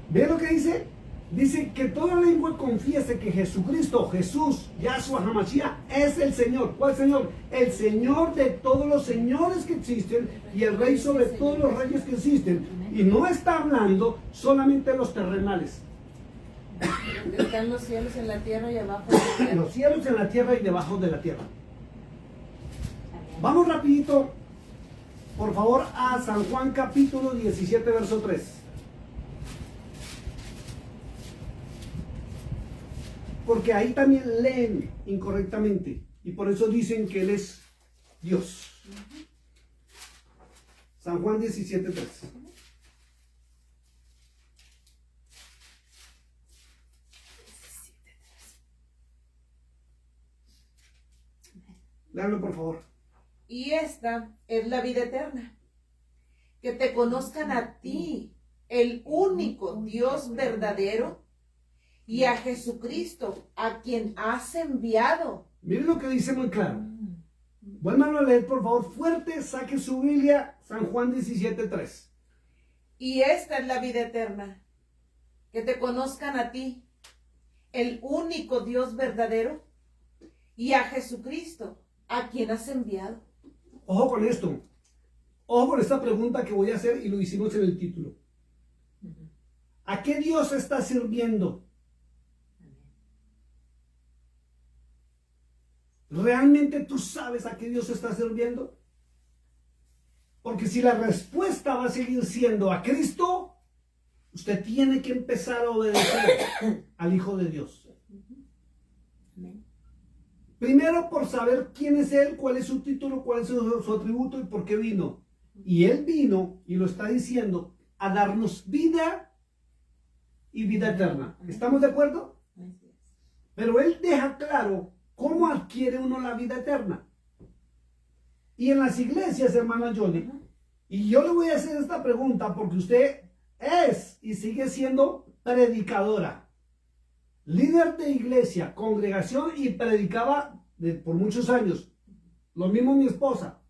¿Ve lo que dice? Dice que toda lengua confiese que Jesucristo, Jesús, Yahshua HaMashiach, es el Señor. ¿Cuál Señor? El Señor de todos los señores que existen y el Rey sobre todos los reyes que existen. Y no está hablando solamente de los terrenales. Están los cielos en la tierra y abajo de la tierra. Los cielos en la tierra y debajo de la tierra. Amén. Vamos rapidito, por favor, a San Juan capítulo 17, verso 3. Porque ahí también leen incorrectamente y por eso dicen que Él es Dios. San Juan 17, 3. Léanlo, por favor. Y esta es la vida eterna, que te conozcan a ti, el único Dios verdadero, y a Jesucristo, a quien has enviado. Miren lo que dice muy claro. Vuelvan a leer, por favor, fuerte, saque su Biblia, San Juan 17, 3. Y esta es la vida eterna, que te conozcan a ti, el único Dios verdadero, y a Jesucristo, a quien has enviado. Ojo con esto. Ojo con esta pregunta que voy a hacer y lo hicimos en el título. ¿A qué Dios estás sirviendo? ¿Realmente tú sabes a qué Dios está sirviendo? Porque si la respuesta va a seguir siendo a Cristo, usted tiene que empezar a obedecer al Hijo de Dios. Amén. Primero por saber quién es Él, cuál es su título, cuál es su atributo y por qué vino. Y Él vino, y lo está diciendo, a darnos vida y vida eterna. ¿Estamos de acuerdo? Pero Él deja claro cómo adquiere uno la vida eterna. Y en las iglesias, hermana Johnny, y yo le voy a hacer esta pregunta porque usted es y sigue siendo predicadora, líder de iglesia, congregación y predicaba por muchos años. Lo mismo mi esposa.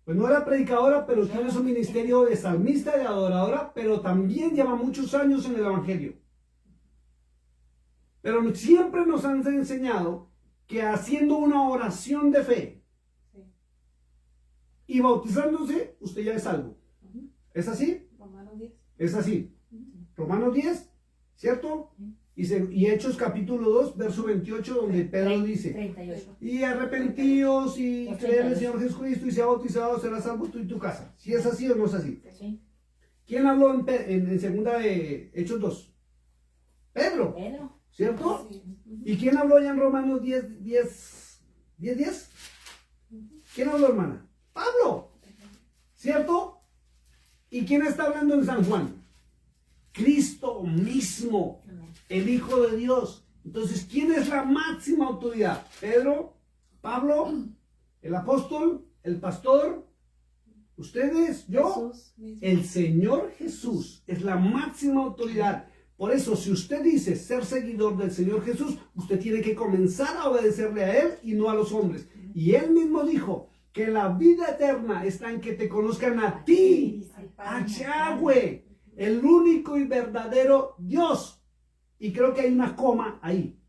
Pues no era predicadora, pero tiene su ministerio de salmista y de adoradora, pero también lleva muchos años en el evangelio. Pero siempre nos han enseñado que haciendo una oración de fe y bautizándose, usted ya es salvo. ¿Es así? Romanos 10. Es así. Romanos 10, ¿cierto? Y Hechos capítulo 2, verso 28, donde Pedro dice, 38. y arrepentíos y 88. creed en el Señor Jesucristo y sea bautizado, será salvo tú y tu casa. ¿Si es así o no es así? Sí. ¿Quién habló en segunda de Hechos 2? Pedro, Pedro. ¿cierto? Sí. ¿Y quién habló ya en Romanos 10? ¿Quién habló, hermana? Pablo, ¿cierto? ¿Y quién está hablando en San Juan? Cristo mismo, el Hijo de Dios. Entonces, ¿quién es la máxima autoridad? Pedro, Pablo, el apóstol, el pastor, ustedes, yo, Jesús mismo. el Señor Jesús es la máxima autoridad. Por eso, si usted dice ser seguidor del Señor Jesús, usted tiene que comenzar a obedecerle a Él y no a los hombres. Y Él mismo dijo que la vida eterna está en que te conozcan a ti, Dice, a Yahweh, el único y verdadero Dios. Y creo que hay una coma ahí.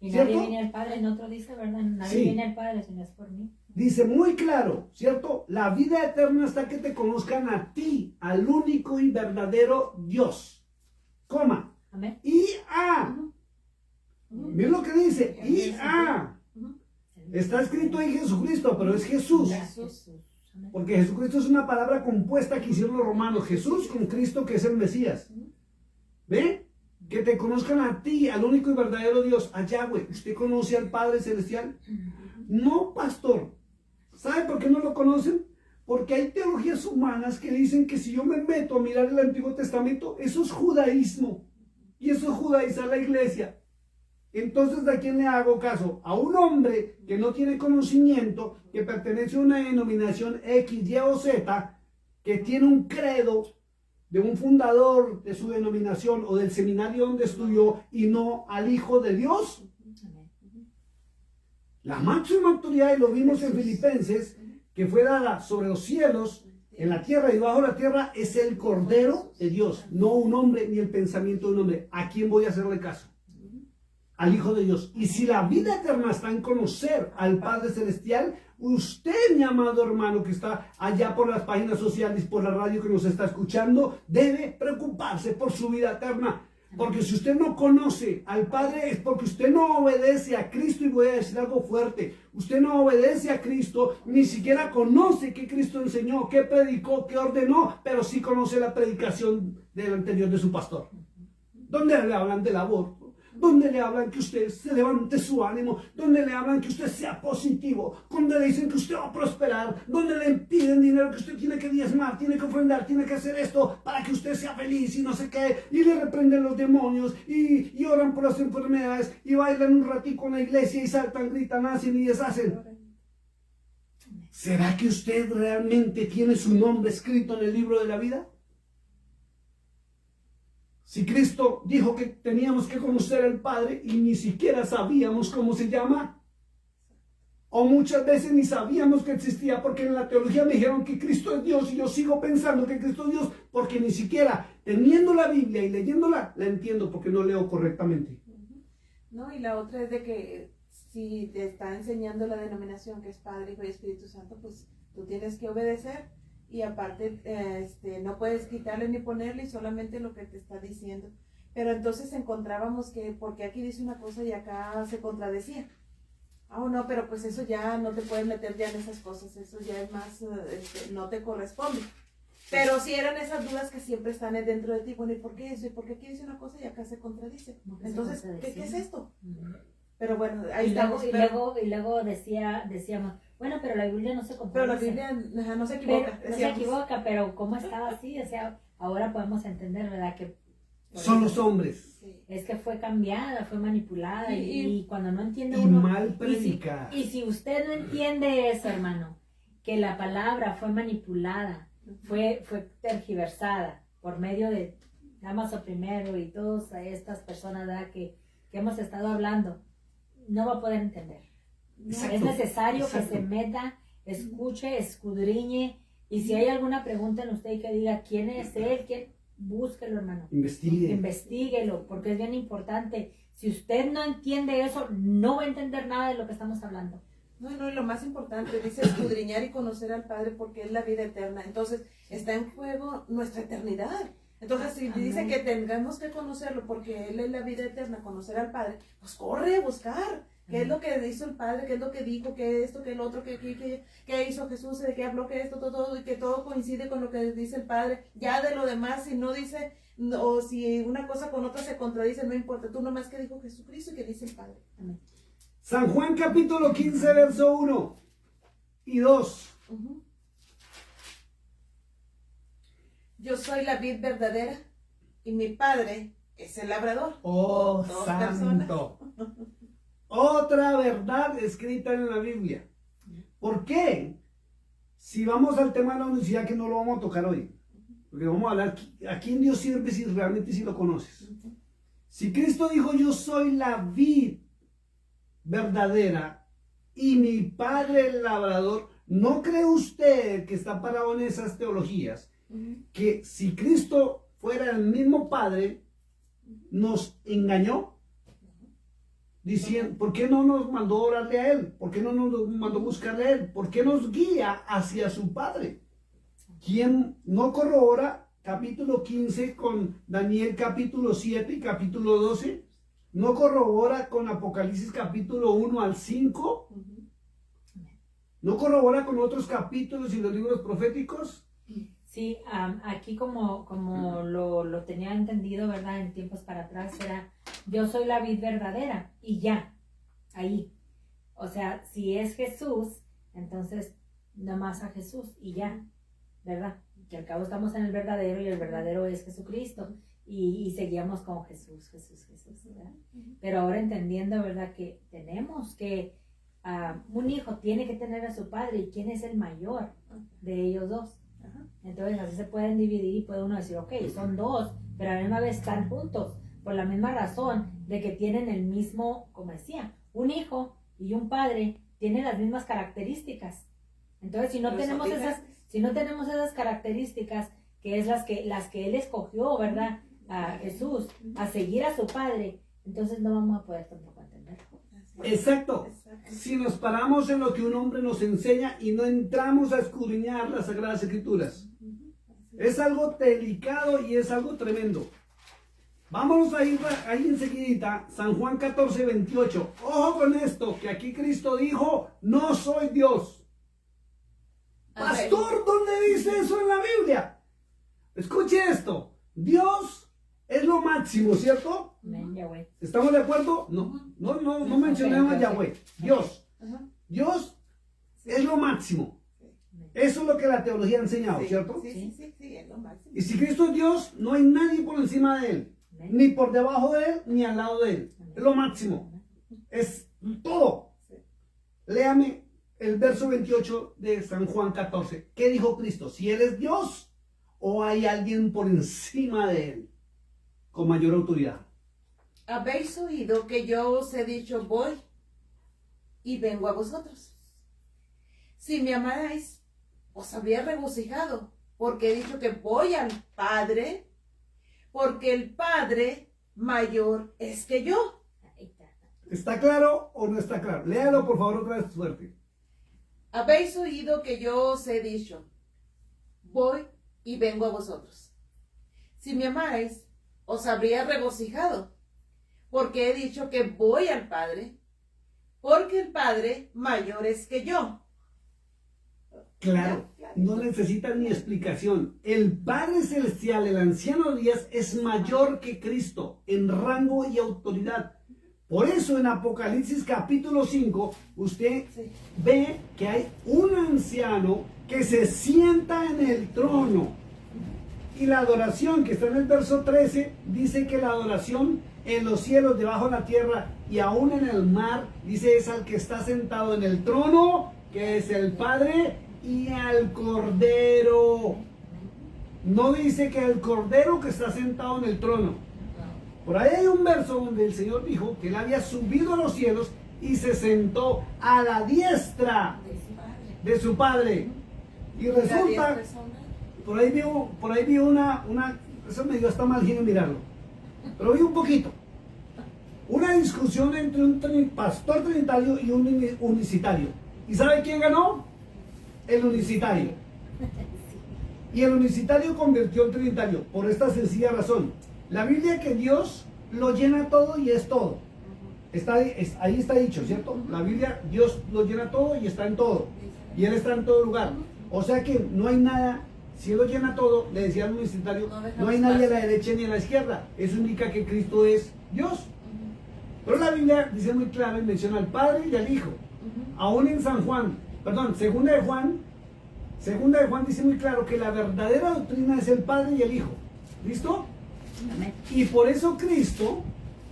y ¿cierto? nadie viene al Padre, en otro dice, ¿verdad? Nadie Sí. viene al Padre si no es por mí. Dice muy claro, ¿cierto? La vida eterna está que te conozcan a ti, al único y verdadero Dios. Coma. Amén. Y a. Miren lo que dice. Y a. Está escrito ahí Jesucristo, pero es Jesús. Jesús. Amén. Porque Jesucristo es una palabra compuesta que hicieron los romanos. Jesús con Cristo, que es el Mesías. ¿Ve? Que te conozcan a ti, al único y verdadero Dios, a Yahweh. ¿Usted conoce al Padre Celestial? No, pastor. ¿Sabe por qué no lo conocen? Porque hay teologías humanas que dicen que si yo me meto a mirar el Antiguo Testamento, eso es judaísmo. Y eso es judaizar la iglesia. Entonces, ¿a quién le hago caso? A un hombre que no tiene conocimiento, que pertenece a una denominación X, Y o Z, que tiene un credo de un fundador de su denominación o del seminario donde estudió y no al Hijo de Dios. Amén. La máxima autoridad, y lo vimos en Filipenses, que fue dada sobre los cielos, en la tierra y bajo la tierra, es el Cordero de Dios, no un hombre ni el pensamiento de un hombre. ¿A quién voy a hacerle caso? Al Hijo de Dios. Y si la vida eterna está en conocer al Padre Celestial, usted, mi amado hermano, que está allá por las páginas sociales, por la radio que nos está escuchando, debe preocuparse por su vida eterna. Porque si usted no conoce al Padre es porque usted no obedece a Cristo. Y voy a decir algo fuerte: usted no obedece a Cristo, ni siquiera conoce qué Cristo enseñó, qué predicó, qué ordenó, pero sí conoce la predicación del anterior de su pastor, donde le hablan del aborto, donde le hablan que usted se levante su ánimo, donde le hablan que usted sea positivo, donde le dicen que usted va a prosperar, donde le piden dinero, que usted tiene que diezmar, tiene que ofrendar, tiene que hacer esto para que usted sea feliz y no sé qué, y le reprenden los demonios y oran por las enfermedades y bailan un ratico en la iglesia y saltan, gritan, hacen y deshacen. ¿Será que usted realmente tiene su nombre escrito en el libro de la vida? Si Cristo dijo que teníamos que conocer al Padre y ni siquiera sabíamos cómo se llama, o muchas veces ni sabíamos que existía, porque en la teología me dijeron que Cristo es Dios y yo sigo pensando que Cristo es Dios, porque ni siquiera teniendo la Biblia y leyéndola, la entiendo porque no leo correctamente. No, y la otra es de que si te está enseñando la denominación que es Padre, Hijo y Espíritu Santo, pues tú tienes que obedecer. Y aparte, no puedes quitarle ni ponerle, y solamente lo que te está diciendo. Pero entonces encontrábamos que, porque aquí dice una cosa y acá se contradecía. No, pero pues eso ya no te puedes meter ya en esas cosas, eso ya es más, no te corresponde. Pero sí eran esas dudas que siempre están dentro de ti. Bueno, ¿y por qué eso? ¿Y por qué aquí dice una cosa y acá se contradice? Entonces, ¿qué es esto? Pero bueno, ahí estamos. Y luego decíamos, bueno, pero la Biblia no se Pero la contradice. Biblia no se equivoca. No se equivoca, pero ¿cómo estaba así? O sea, ahora podemos entender, ¿verdad? Que Son los hombres. Sí. es que fue cambiada, fue manipulada y cuando no entiende Y uno... mal predicada. Y si usted no entiende eso, hermano, que la palabra fue manipulada, fue tergiversada por medio de Damaso I y todas estas personas, ¿verdad? que hemos estado hablando, no va a poder entender. Exacto, Es necesario exacto. que se meta, escuche, escudriñe, y si hay alguna pregunta en usted que diga quién es él, búsquelo, hermano. Investigue. Investíguelo, porque es bien importante. Si usted no entiende eso, no va a entender nada de lo que estamos hablando. No, y lo más importante, dice escudriñar y conocer al Padre porque es la vida eterna. Entonces, está en juego nuestra eternidad. Entonces, si dice que tengamos que conocerlo porque Él es la vida eterna, conocer al Padre, pues corre a buscar. ¿Qué es lo que hizo el Padre? ¿Qué es lo que dijo? ¿Qué esto? ¿Qué el otro? ¿Qué hizo Jesús? ¿De qué habló? ¿Qué esto? Todo, y que todo coincide con lo que dice el Padre. Ya de lo demás, si no dice, o si una cosa con otra se contradice, no importa. Tú nomás que dijo Jesucristo y que dice el Padre. Amén. San Juan capítulo 15, verso 1 y 2. Yo soy la vid verdadera y mi Padre es el labrador. Oh, Dos santo. Otra verdad escrita en la Biblia. ¿Por qué? Si vamos al tema de la unicidad, que no lo vamos a tocar hoy, porque vamos a hablar a quién Dios sirve si realmente si lo conoces. Si Cristo dijo yo soy la vid verdadera y mi padre el labrador. ¿No cree usted que está parado en esas teologías que si Cristo fuera el mismo Padre, nos engañó? Diciendo, ¿por qué no nos mandó orarle a Él? ¿Por qué no nos mandó buscarle a Él? ¿Por qué nos guía hacia su Padre? ¿Quién no corrobora capítulo 15 con Daniel capítulo 7 y capítulo 12? ¿No corrobora con Apocalipsis capítulo 1 al 5? ¿No corrobora con otros capítulos y los libros proféticos? Sí, aquí como lo tenía entendido, ¿verdad? En tiempos para atrás era, yo soy la vid verdadera y ya, ahí. O sea, si es Jesús, entonces nada más a Jesús y ya, ¿verdad? Que al cabo estamos en el verdadero y el verdadero es Jesucristo y seguíamos con Jesús, ¿verdad? Pero ahora entendiendo, ¿verdad? Que tenemos que, un hijo tiene que tener a su padre y quién es el mayor de ellos dos. Entonces así se pueden dividir y puede uno decir, ok, son dos, pero a la misma vez están juntos, por la misma razón de que tienen el mismo, como decía, un hijo y un padre tienen las mismas características. Entonces si no tenemos esas características, que es las que él escogió, ¿verdad? A Jesús, a seguir a su padre, entonces no vamos a poder tampoco entenderlo. Exacto. Si nos paramos en lo que un hombre nos enseña y no entramos a escudriñar las Sagradas Escrituras, es algo delicado y es algo tremendo. Vámonos a ir ahí enseguidita, San Juan 14, 28. Ojo con esto, que aquí Cristo dijo, no soy Dios. Pastor, ¿dónde dice eso en la Biblia? Escuche esto, Dios es lo máximo, ¿cierto? Amén, Yahweh. ¿Estamos de acuerdo? No mencionemos a Yahweh. Dios. Dios es lo máximo. Eso es lo que la teología ha enseñado, ¿cierto? Sí, es lo máximo. Y si Cristo es Dios, no hay nadie por encima de Él. Ni por debajo de Él, ni al lado de Él. Es lo máximo. Es todo. Léame el verso 28 de San Juan 14. ¿Qué dijo Cristo? ¿Si Él es Dios o hay alguien por encima de Él con mayor autoridad? Habéis oído que yo os he dicho, voy y vengo a vosotros. Si me amarais, os habría regocijado, porque he dicho que voy al Padre, porque el Padre mayor es que yo. ¿Está claro o no está claro? Léalo por favor otra vez fuerte. Habéis oído que yo os he dicho, voy y vengo a vosotros. Si me amarais, os habría regocijado, porque he dicho que voy al Padre, porque el Padre mayor es que yo. Claro, no necesitan ni explicación. El Padre Celestial, el anciano de días, es mayor que Cristo en rango y autoridad. Por eso en Apocalipsis capítulo 5, usted ve que hay un anciano que se sienta en el trono. Y la adoración que está en el verso 13 dice que la adoración en los cielos, debajo de la tierra y aún en el mar, dice es al que está sentado en el trono, que es el Padre, y al Cordero. No dice que el Cordero que está sentado en el trono. Por ahí hay un verso donde el Señor dijo que él había subido a los cielos y se sentó a la diestra de su Padre. Y resulta, por ahí vi una, eso me dio hasta mal genio mirarlo, pero vi un poquito. Una discusión entre un pastor trinitario y un unicitario. ¿Y sabe quién ganó? El unicitario. Y el unicitario convirtió al trinitario por esta sencilla razón. La Biblia que Dios lo llena todo y es todo. Ahí está dicho, ¿cierto? La Biblia, Dios lo llena todo y está en todo. Y Él está en todo lugar. O sea que no hay nada, si Él lo llena todo, le decía al unicitario, no hay nadie a la derecha ni a la izquierda. Eso indica que Cristo es Dios. Pero la Biblia dice muy claro y menciona al Padre y al Hijo. Aún en Segunda de Juan dice muy claro que la verdadera doctrina es el Padre y el Hijo. ¿Listo? Amén. Y por eso Cristo,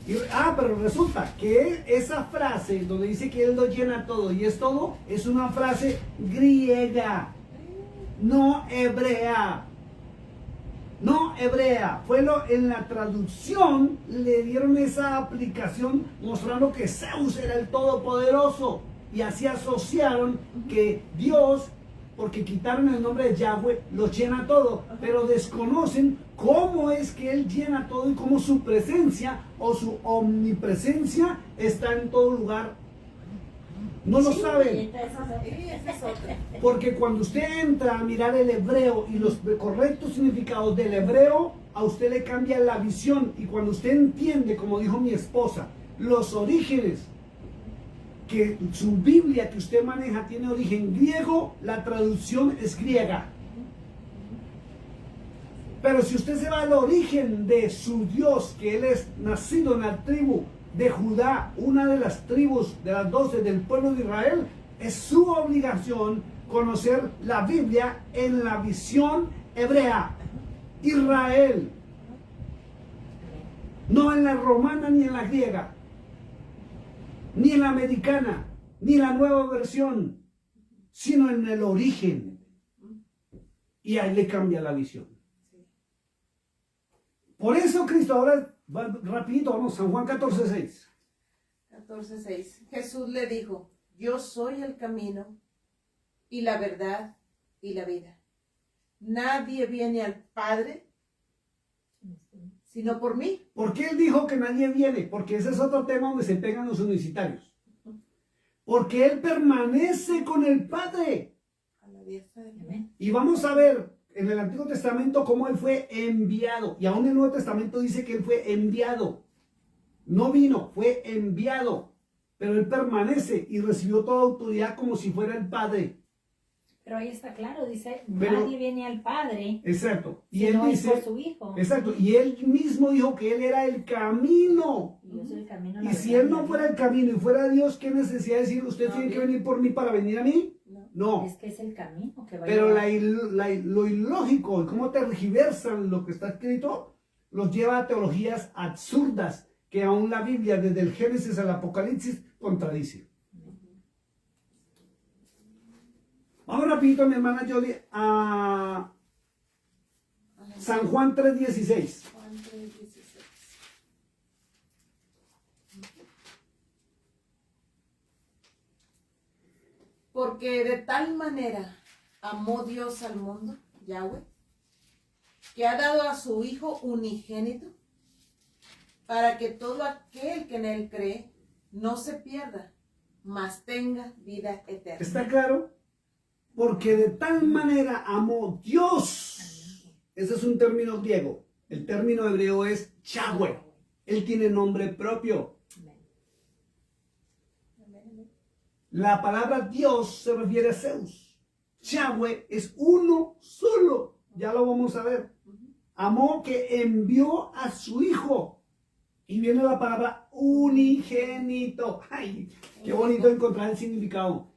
pero resulta que esa frase donde dice que Él lo llena todo y es todo, es una frase griega, no hebrea. No hebrea. En la traducción le dieron esa aplicación mostrando que Zeus era el todopoderoso. y así asociaron que Dios, porque quitaron el nombre de Yahweh, lo llena todo, pero desconocen cómo es que Él llena todo y cómo su presencia o su omnipresencia está en todo lugar. No lo saben. Esa es otra. Porque cuando usted entra a mirar el hebreo y los correctos significados del hebreo, a usted le cambia la visión. Y cuando usted entiende, como dijo mi esposa, los orígenes, que su Biblia que usted maneja tiene origen griego, la traducción es griega. Pero si usted se va al origen de su Dios, que Él es nacido en la tribu de Judá, una de las tribus de las 12 del pueblo de Israel, es su obligación conocer la Biblia en la visión hebrea. Israel, no en la romana ni en la griega, ni en la americana, ni en la nueva versión, sino en el origen. Y ahí le cambia la visión. Por eso Cristo, ahora rapidito, vamos, San Juan 14:6. 14:6. Jesús le dijo, yo soy el camino y la verdad y la vida. Nadie viene al Padre sino por mí. ¿Por qué Él dijo que nadie viene? Porque ese es otro tema donde se pegan los universitarios. Porque Él permanece con el Padre. A la diestra de Dios. Y vamos a ver en el Antiguo Testamento cómo Él fue enviado. Y aún el Nuevo Testamento dice que Él fue enviado. No vino, fue enviado. Pero Él permanece y recibió toda autoridad como si fuera el Padre. Pero ahí está claro, dice, Pero- nadie viene al Padre Exacto. Y si Él no es dice, por su Hijo. exacto. Y Él mismo dijo que Él era el camino. Y yo soy el camino, Y la si verdad Él y no la fuera vida. el camino y fuera Dios, ¿qué necesidad de decir usted No, tiene que bien. venir por mí para venir a mí? No. No. Es que es el camino que va a Pero llevar. lo ilógico y cómo tergiversan lo que está escrito, los lleva a teologías absurdas que aún la Biblia, desde el Génesis al Apocalipsis, contradice. Vamos rapidito, mi hermana Yoli, a San Juan 3:16. Juan 3:16. Porque de tal manera amó Dios al mundo, Yahweh, que ha dado a su Hijo unigénito, para que todo aquel que en él cree no se pierda, mas tenga vida eterna. ¿Está claro? Porque de tal manera amó Dios. Ese es un término griego. El término hebreo es Yahweh. Él tiene nombre propio. La palabra Dios se refiere a Zeus. Yahweh es uno solo. Ya lo vamos a ver. Amó que envió a su Hijo. Y viene la palabra unigénito. ¡Ay! Qué bonito encontrar el significado.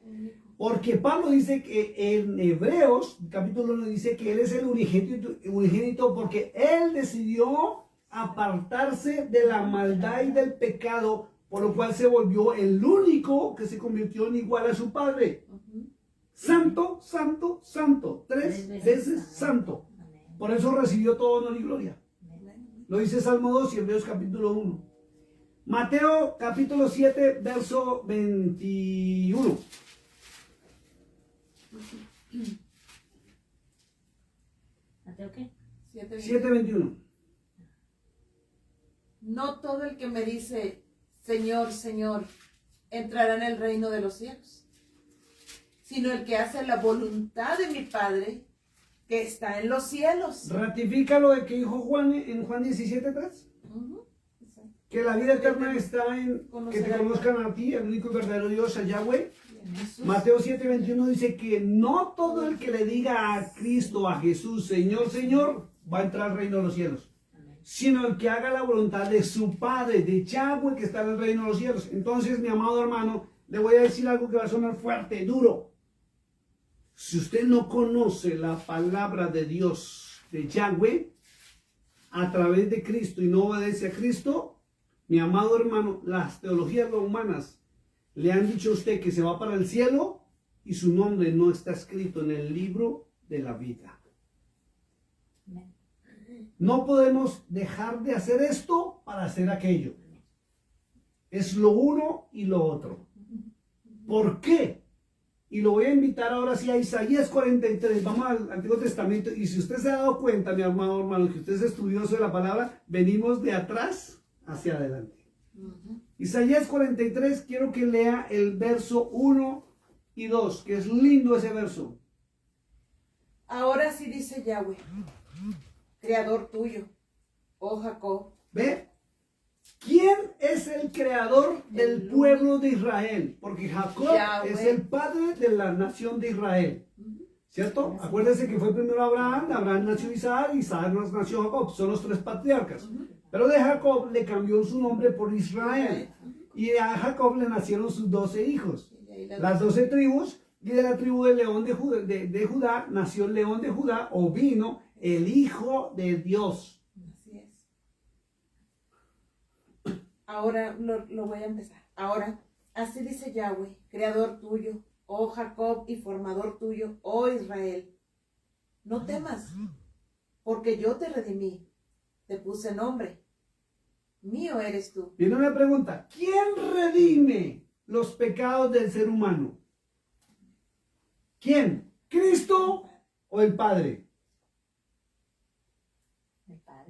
Porque Pablo dice que en Hebreos, capítulo 1, dice que Él es el unigénito porque Él decidió apartarse de la maldad y del pecado, por lo cual se volvió el único que se convirtió en igual a su Padre. Santo, santo, santo. Tres veces santo. Amén. Por eso recibió todo honor y gloria. Amén. Lo dice Salmo 2 y Hebreos capítulo 1. Mateo capítulo 7, verso 21. ¿Mateo qué? 7:21. No todo el que me dice, Señor, Señor, entrará en el reino de los cielos, sino el que hace la voluntad de mi Padre que está en los cielos. Ratifica lo de que dijo Juan en Juan 17:3. Ujú, exacto. Que la vida eterna está en que te Conocer a conozcan a ti, el único y verdadero Dios, a Yahweh. Jesús. Mateo 7:21 dice que no todo el que le diga a Cristo, a Jesús, Señor, Señor, va a entrar al reino de los cielos, Amén. sino el que haga la voluntad de su Padre, de Yahweh, que está en el reino de los cielos. Entonces, mi amado hermano, le voy a decir algo que va a sonar fuerte, duro. Si usted no conoce la palabra de Dios, de Yahweh, a través de Cristo y no obedece a Cristo, mi amado hermano, las teologías humanas le han dicho a usted que se va para el cielo y su nombre no está escrito en el libro de la vida. Amén. No podemos dejar de hacer esto para hacer aquello. Es lo uno y lo otro. ¿Por qué? Y lo voy a invitar ahora sí a Isaías 43. Vamos al Antiguo Testamento. Y si usted se ha dado cuenta, mi amado hermano, que usted es estudioso de la palabra, venimos de atrás hacia adelante. Isaías 43, quiero que lea el verso 1 y 2, que es lindo ese verso. Ahora sí dice Yahweh, creador tuyo, oh Jacob. ¿Ve? ¿Quién es el creador del pueblo de Israel? Porque Jacob Yahweh. es el padre de la nación de Israel. ¿Cierto? Acuérdense que fue primero Abraham, Abraham nació Isaac, Isaac nació Jacob. Son los tres patriarcas. Pero de Jacob le cambió su nombre por Israel. Y a Jacob le nacieron sus 12 hijos. Las 12 tribus. Y de la tribu de León de Judá nació el León de Judá, o vino el Hijo de Dios. Así es. Ahora lo voy a empezar. Ahora, así dice Yahweh, creador tuyo, oh Jacob, y formador tuyo, oh Israel. No temas, porque yo te redimí, te puse nombre. Mío eres tú. Viene una pregunta. ¿Quién redime los pecados del ser humano? ¿Quién? ¿Cristo o el Padre?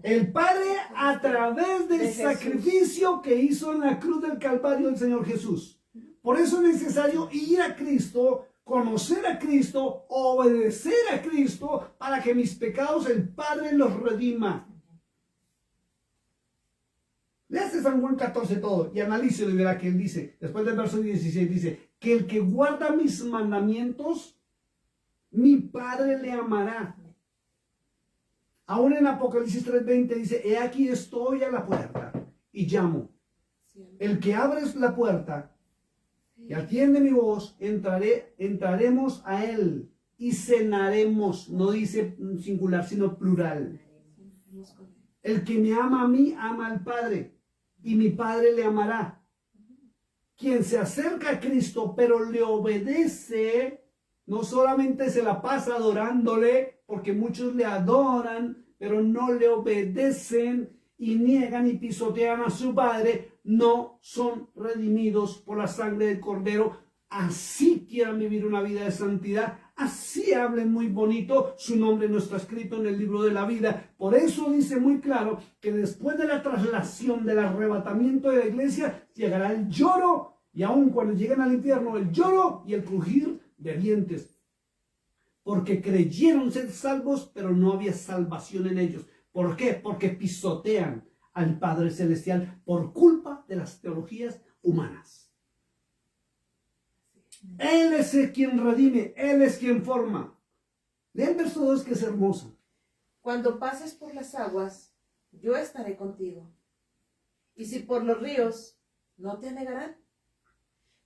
El Padre a través del De Jesús. sacrificio que hizo en la cruz del Calvario el Señor Jesús. Por eso es necesario ir a Cristo, conocer a Cristo, obedecer a Cristo, para que mis pecados el Padre los redima. Léase San Juan 14 todo y analícelo y verá que él dice, después del verso 16, dice, que el que guarda mis mandamientos, mi Padre le amará. Aún en Apocalipsis 3:20 dice, he aquí estoy a la puerta y llamo. El que abre la puerta y atiende mi voz, entraremos a él y cenaremos. No dice singular, sino plural. El que me ama a mí, ama al Padre, y mi Padre le amará. Quien se acerca a Cristo, pero le obedece, no solamente se la pasa adorándole, porque muchos le adoran, pero no le obedecen y niegan y pisotean a su Padre, no son redimidos por la sangre del Cordero. Así quieran vivir una vida de santidad, así hablen muy bonito, su nombre no está escrito en el libro de la vida. Por eso dice muy claro que después de la traslación, del arrebatamiento de la iglesia, llegará el lloro, y aun cuando lleguen al infierno, el lloro y el crujir de dientes. Porque creyeron ser salvos, pero no había salvación en ellos. ¿Por qué? Porque pisotean al Padre Celestial por culpa de las teologías humanas. Él es el quien redime, Él es quien forma. Lea el verso 2 que es hermoso. Cuando pases por las aguas, yo estaré contigo. Y si por los ríos, no te anegarán.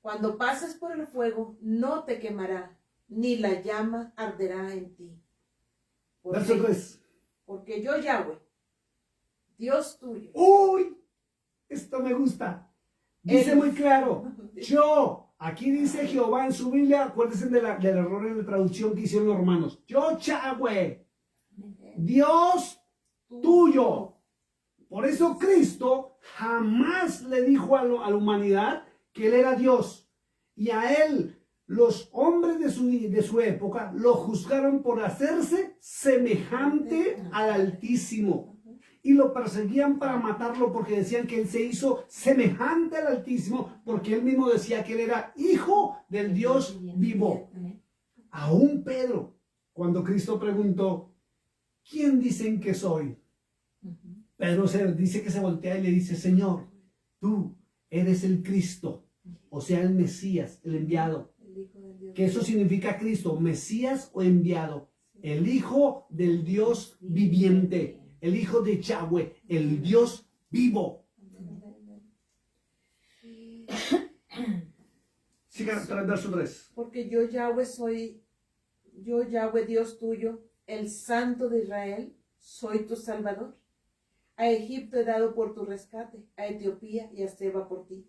Cuando pases por el fuego, no te quemará, ni la llama arderá en ti. Verso 3. Porque yo, Yahweh, Dios tuyo. ¡Uy! Esto me gusta. Dice Él. muy claro, yo. Aquí dice Jehová en su Biblia, acuérdense del error en la traducción que hicieron los hermanos. Yo, Yahweh, Dios tuyo. Por eso Cristo jamás le dijo a la humanidad que Él era Dios. Y a Él, los hombres de su época, lo juzgaron por hacerse semejante al Altísimo. Y lo perseguían para matarlo porque decían que Él se hizo semejante al Altísimo, porque Él mismo decía que Él era hijo del Dios vivo. Aún Pedro, cuando Cristo preguntó, ¿quién dicen que soy? Pedro dice que se voltea y le dice, Señor, tú eres el Cristo, o sea, el Mesías, el enviado. Que eso significa Cristo, Mesías o enviado, el Hijo del Dios viviente, el Hijo de Yahweh, el Dios vivo. Siga tras verso 3. Porque yo, Yahweh, yo, Yahweh, Dios tuyo, el Santo de Israel, soy tu Salvador. A Egipto he dado por tu rescate, a Etiopía y a Seba por ti.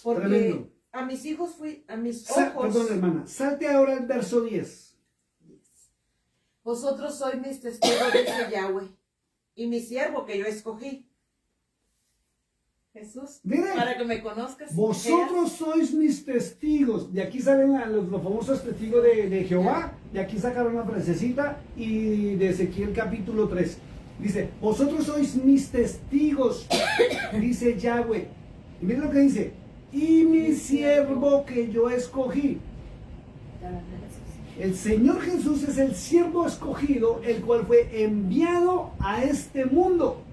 Porque Tremendo. a mis hijos a mis ojos. Perdón, hermana, salte ahora al verso 10. Vosotros sois mis testigos, dice Yahweh, y mi siervo que yo escogí. Jesús, Mire, para que me conozcas. vosotros sois mis testigos. De aquí salen los famosos testigos de Jehová. De aquí sacaron una frasecita y de Ezequiel capítulo 3. Dice, vosotros sois mis testigos, dice Yahweh. Y miren lo que dice, y mi siervo que yo escogí. El Señor Jesús es el siervo escogido, el cual fue enviado a este mundo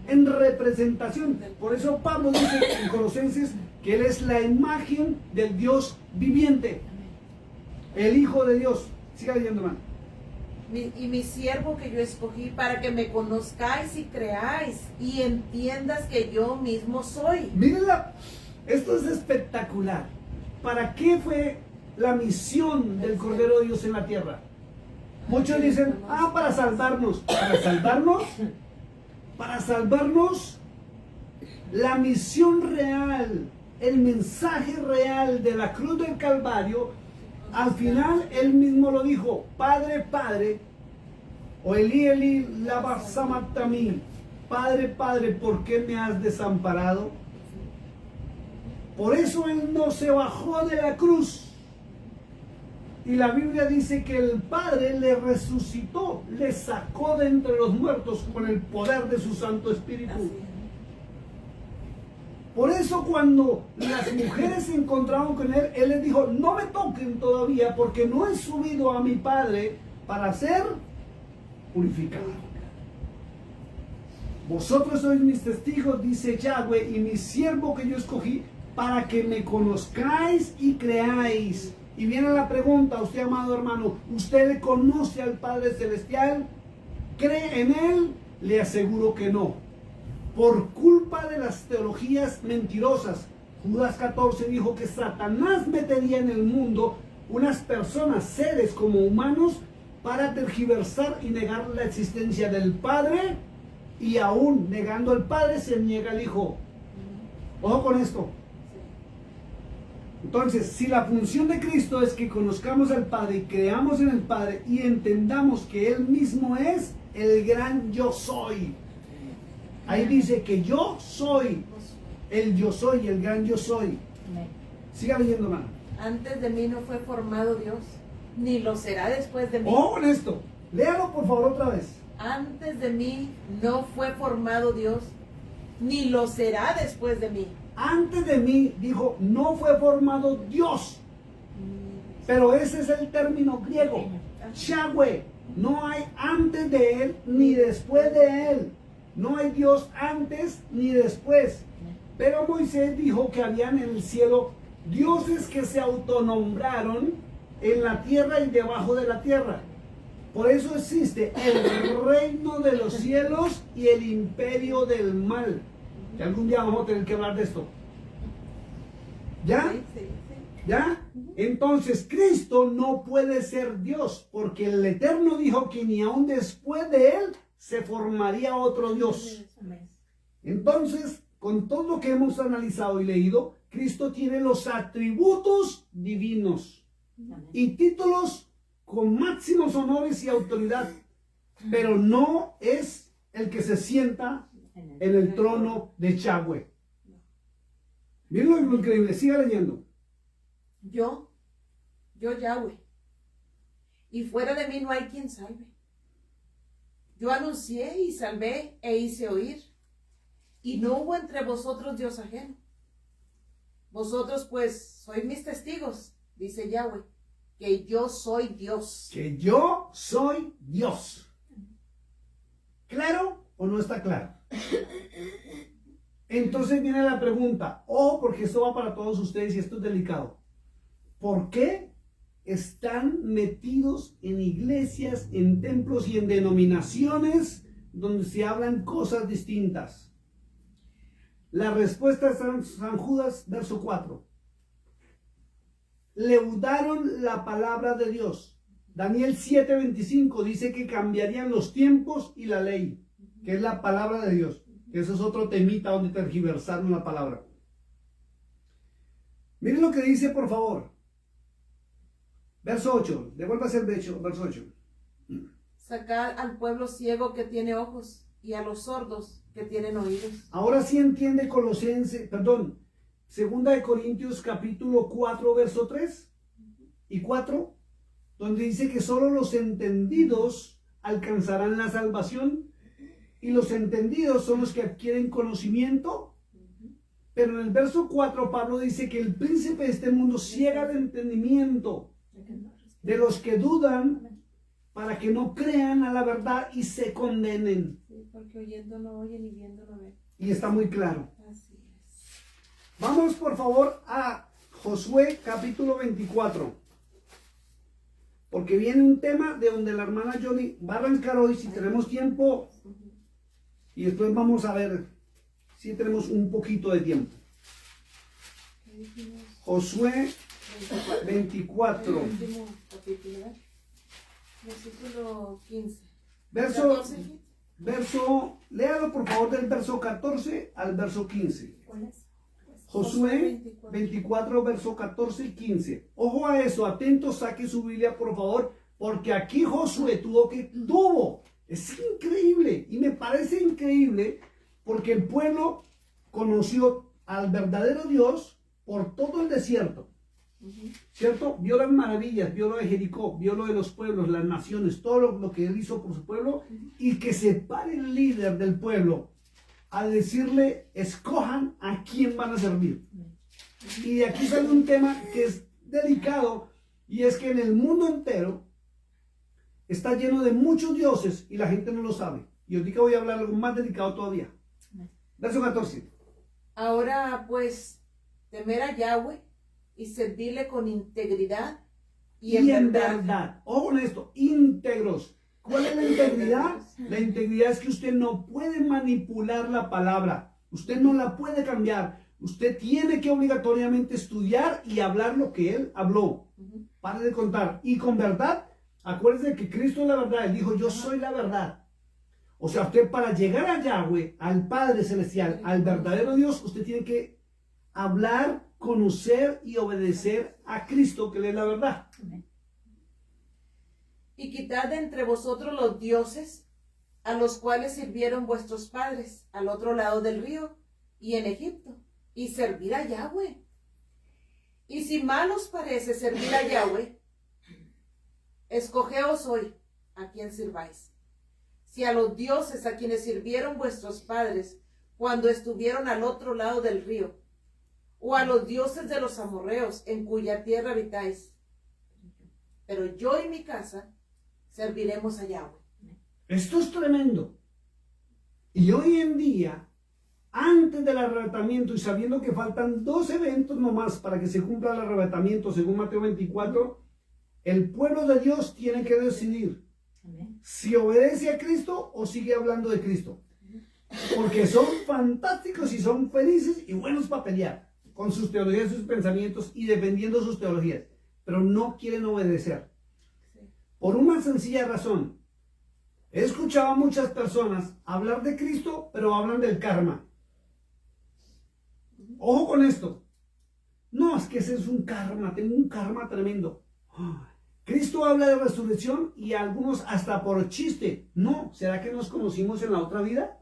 en representación. Por eso Pablo dice en Colosenses que Él es la imagen del Dios viviente, el Hijo de Dios. Siga leyendo, hermano. Y mi siervo que yo escogí para que me conozcáis y creáis y entiendas que yo mismo soy. Mírenla, esto es espectacular. ¿Para qué fue la misión del Cordero de Dios en la tierra? Muchos dicen, para salvarnos. ¿Para salvarnos? Para salvarnos, la misión real, el mensaje real de la cruz del Calvario, al final él mismo lo dijo, Padre, Padre, o Eli, Eli, lama sabachthani, Padre, Padre, ¿por qué me has desamparado? Por eso él no se bajó de la cruz. Y la Biblia dice que el Padre le resucitó, le sacó de entre los muertos con el poder de su Santo Espíritu. Así Por eso cuando las mujeres se encontraron con él, él les dijo, no me toquen todavía porque no he subido a mi Padre para ser purificado. Vosotros sois mis testigos, dice Yahweh, y mi siervo que yo escogí, para que me conozcáis y creáis. Y viene la pregunta, usted amado hermano, ¿usted le conoce al Padre Celestial? ¿Cree en Él? Le aseguro que no. Por culpa de las teologías mentirosas, Judas 14 dijo que Satanás metería en el mundo unas personas, seres como humanos, para tergiversar y negar la existencia del Padre, y aún negando al Padre se niega al Hijo. Ojo con esto. Entonces, si la función de Cristo es que conozcamos al Padre y creamos en el Padre y entendamos que Él mismo es el gran yo soy. Ahí dice que yo soy, el yo soy, el gran yo soy. Siga leyendo, hermano. Antes de mí no fue formado Dios, ni lo será después de mí. Ojo con esto. Léalo por favor otra vez. Antes de mí no fue formado Dios, ni lo será después de mí. Antes de mí, dijo, no fue formado Dios. Pero ese es el término griego. Yahweh. No hay antes de Él ni después de Él. No hay Dios antes ni después. Pero Moisés dijo que habían en el cielo dioses que se autonombraron en la tierra y debajo de la tierra. Por eso existe el reino de los cielos y el imperio del mal. Que algún día vamos a tener que hablar de esto. ¿Ya? Sí, sí, sí. ¿Ya? Entonces Cristo no puede ser Dios, porque el Eterno dijo que ni aún después de Él se formaría otro Dios. Entonces, con todo lo que hemos analizado y leído, Cristo tiene los atributos divinos y títulos con máximos honores y autoridad, pero no es el que se sienta en el trono de Yahweh. Miren lo increíble, siga leyendo. Yo Yahweh, y fuera de mí no hay quien salve. Yo anuncié y salvé e hice oír, y no hubo entre vosotros Dios ajeno. Vosotros pues sois mis testigos, dice Yahweh, que yo soy Dios. Que yo soy Dios. ¿Claro o no está claro? Entonces viene la pregunta, porque esto va para todos ustedes y esto es delicado. ¿Por qué están metidos en iglesias, en templos y en denominaciones donde se hablan cosas distintas? La respuesta es San Judas, verso 4. Leudaron la palabra de Dios. Daniel 7:25 dice que cambiarían los tiempos y la ley, que es la palabra de Dios. Eso es otro temita donde tergiversaron la palabra. Miren lo que dice, por favor. Verso 8. Devuélvase el verso 8. Sacad al pueblo ciego que tiene ojos, y a los sordos que tienen oídos. Ahora sí entiende Segunda de Corintios capítulo 4, verso 3 y 4, donde dice que solo los entendidos alcanzarán la salvación, y los entendidos son los que adquieren conocimiento. Pero en el verso 4 Pablo dice que el príncipe de este mundo ciega el entendimiento de los que dudan, para que no crean a la verdad y se condenen. Sí, porque oyendo no oyen y viendo no ven. Y está muy claro. Así es. Vamos por favor a Josué capítulo 24. Porque viene un tema de donde la hermana Johnny va a arrancar hoy, si tenemos tiempo. Y después vamos a ver si tenemos un poquito de tiempo. ¿Qué dijimos? Josué 24. El último capítulo, ¿verdad? Versículo 15. Léalo por favor del verso 14 al verso 15. ¿Cuál es? Josué 24, verso 14 y 15. Ojo a eso, atentos, saque su Biblia por favor, porque aquí Josué tuvo. Es increíble, y me parece increíble, porque el pueblo conoció al verdadero Dios por todo el desierto. ¿Cierto? Vio las maravillas, vio lo de Jericó, vio lo de los pueblos, las naciones, todo lo que él hizo por su pueblo, y que se pare el líder del pueblo a decirle, escojan a quién van a servir. Y de aquí sale un tema que es delicado, y es que en el mundo entero está lleno de muchos dioses y la gente no lo sabe. Y ahorita voy a hablar algo más delicado todavía. Verso 14. Ahora pues, temer a Yahweh y servirle con integridad y en verdad. Ojo con esto, íntegros. ¿Cuál es la integridad? La integridad es que usted no puede manipular la palabra. Usted no la puede cambiar. Usted tiene que obligatoriamente estudiar y hablar lo que él habló. Pare de contar. Y con verdad, acuérdese que Cristo es la verdad. Él dijo, yo soy la verdad. O sea, usted para llegar a Yahweh, al Padre Celestial, al verdadero Dios, usted tiene que hablar, conocer y obedecer a Cristo, que Él es la verdad. Y quitad de entre vosotros los dioses a los cuales sirvieron vuestros padres al otro lado del río y en Egipto, y servir a Yahweh. Y si mal os parece servir a Yahweh, escogeos hoy a quien sirváis. Si a los dioses a quienes sirvieron vuestros padres cuando estuvieron al otro lado del río, o a los dioses de los amorreos en cuya tierra habitáis. Pero yo y mi casa serviremos a Yahweh. Esto es tremendo. Y hoy en día, antes del arrebatamiento y sabiendo que faltan 2 eventos nomás para que se cumpla el arrebatamiento según Mateo 24, el pueblo de Dios tiene que decidir si obedece a Cristo o sigue hablando de Cristo. Porque son fantásticos y son felices y buenos para pelear con sus teorías, sus pensamientos y defendiendo sus teologías, pero no quieren obedecer. Por una sencilla razón. He escuchado a muchas personas hablar de Cristo, pero hablan del karma. Ojo con esto. No, es que ese es un karma, tengo un karma tremendo. Cristo habla de resurrección y algunos hasta por chiste. No, ¿será que nos conocimos en la otra vida?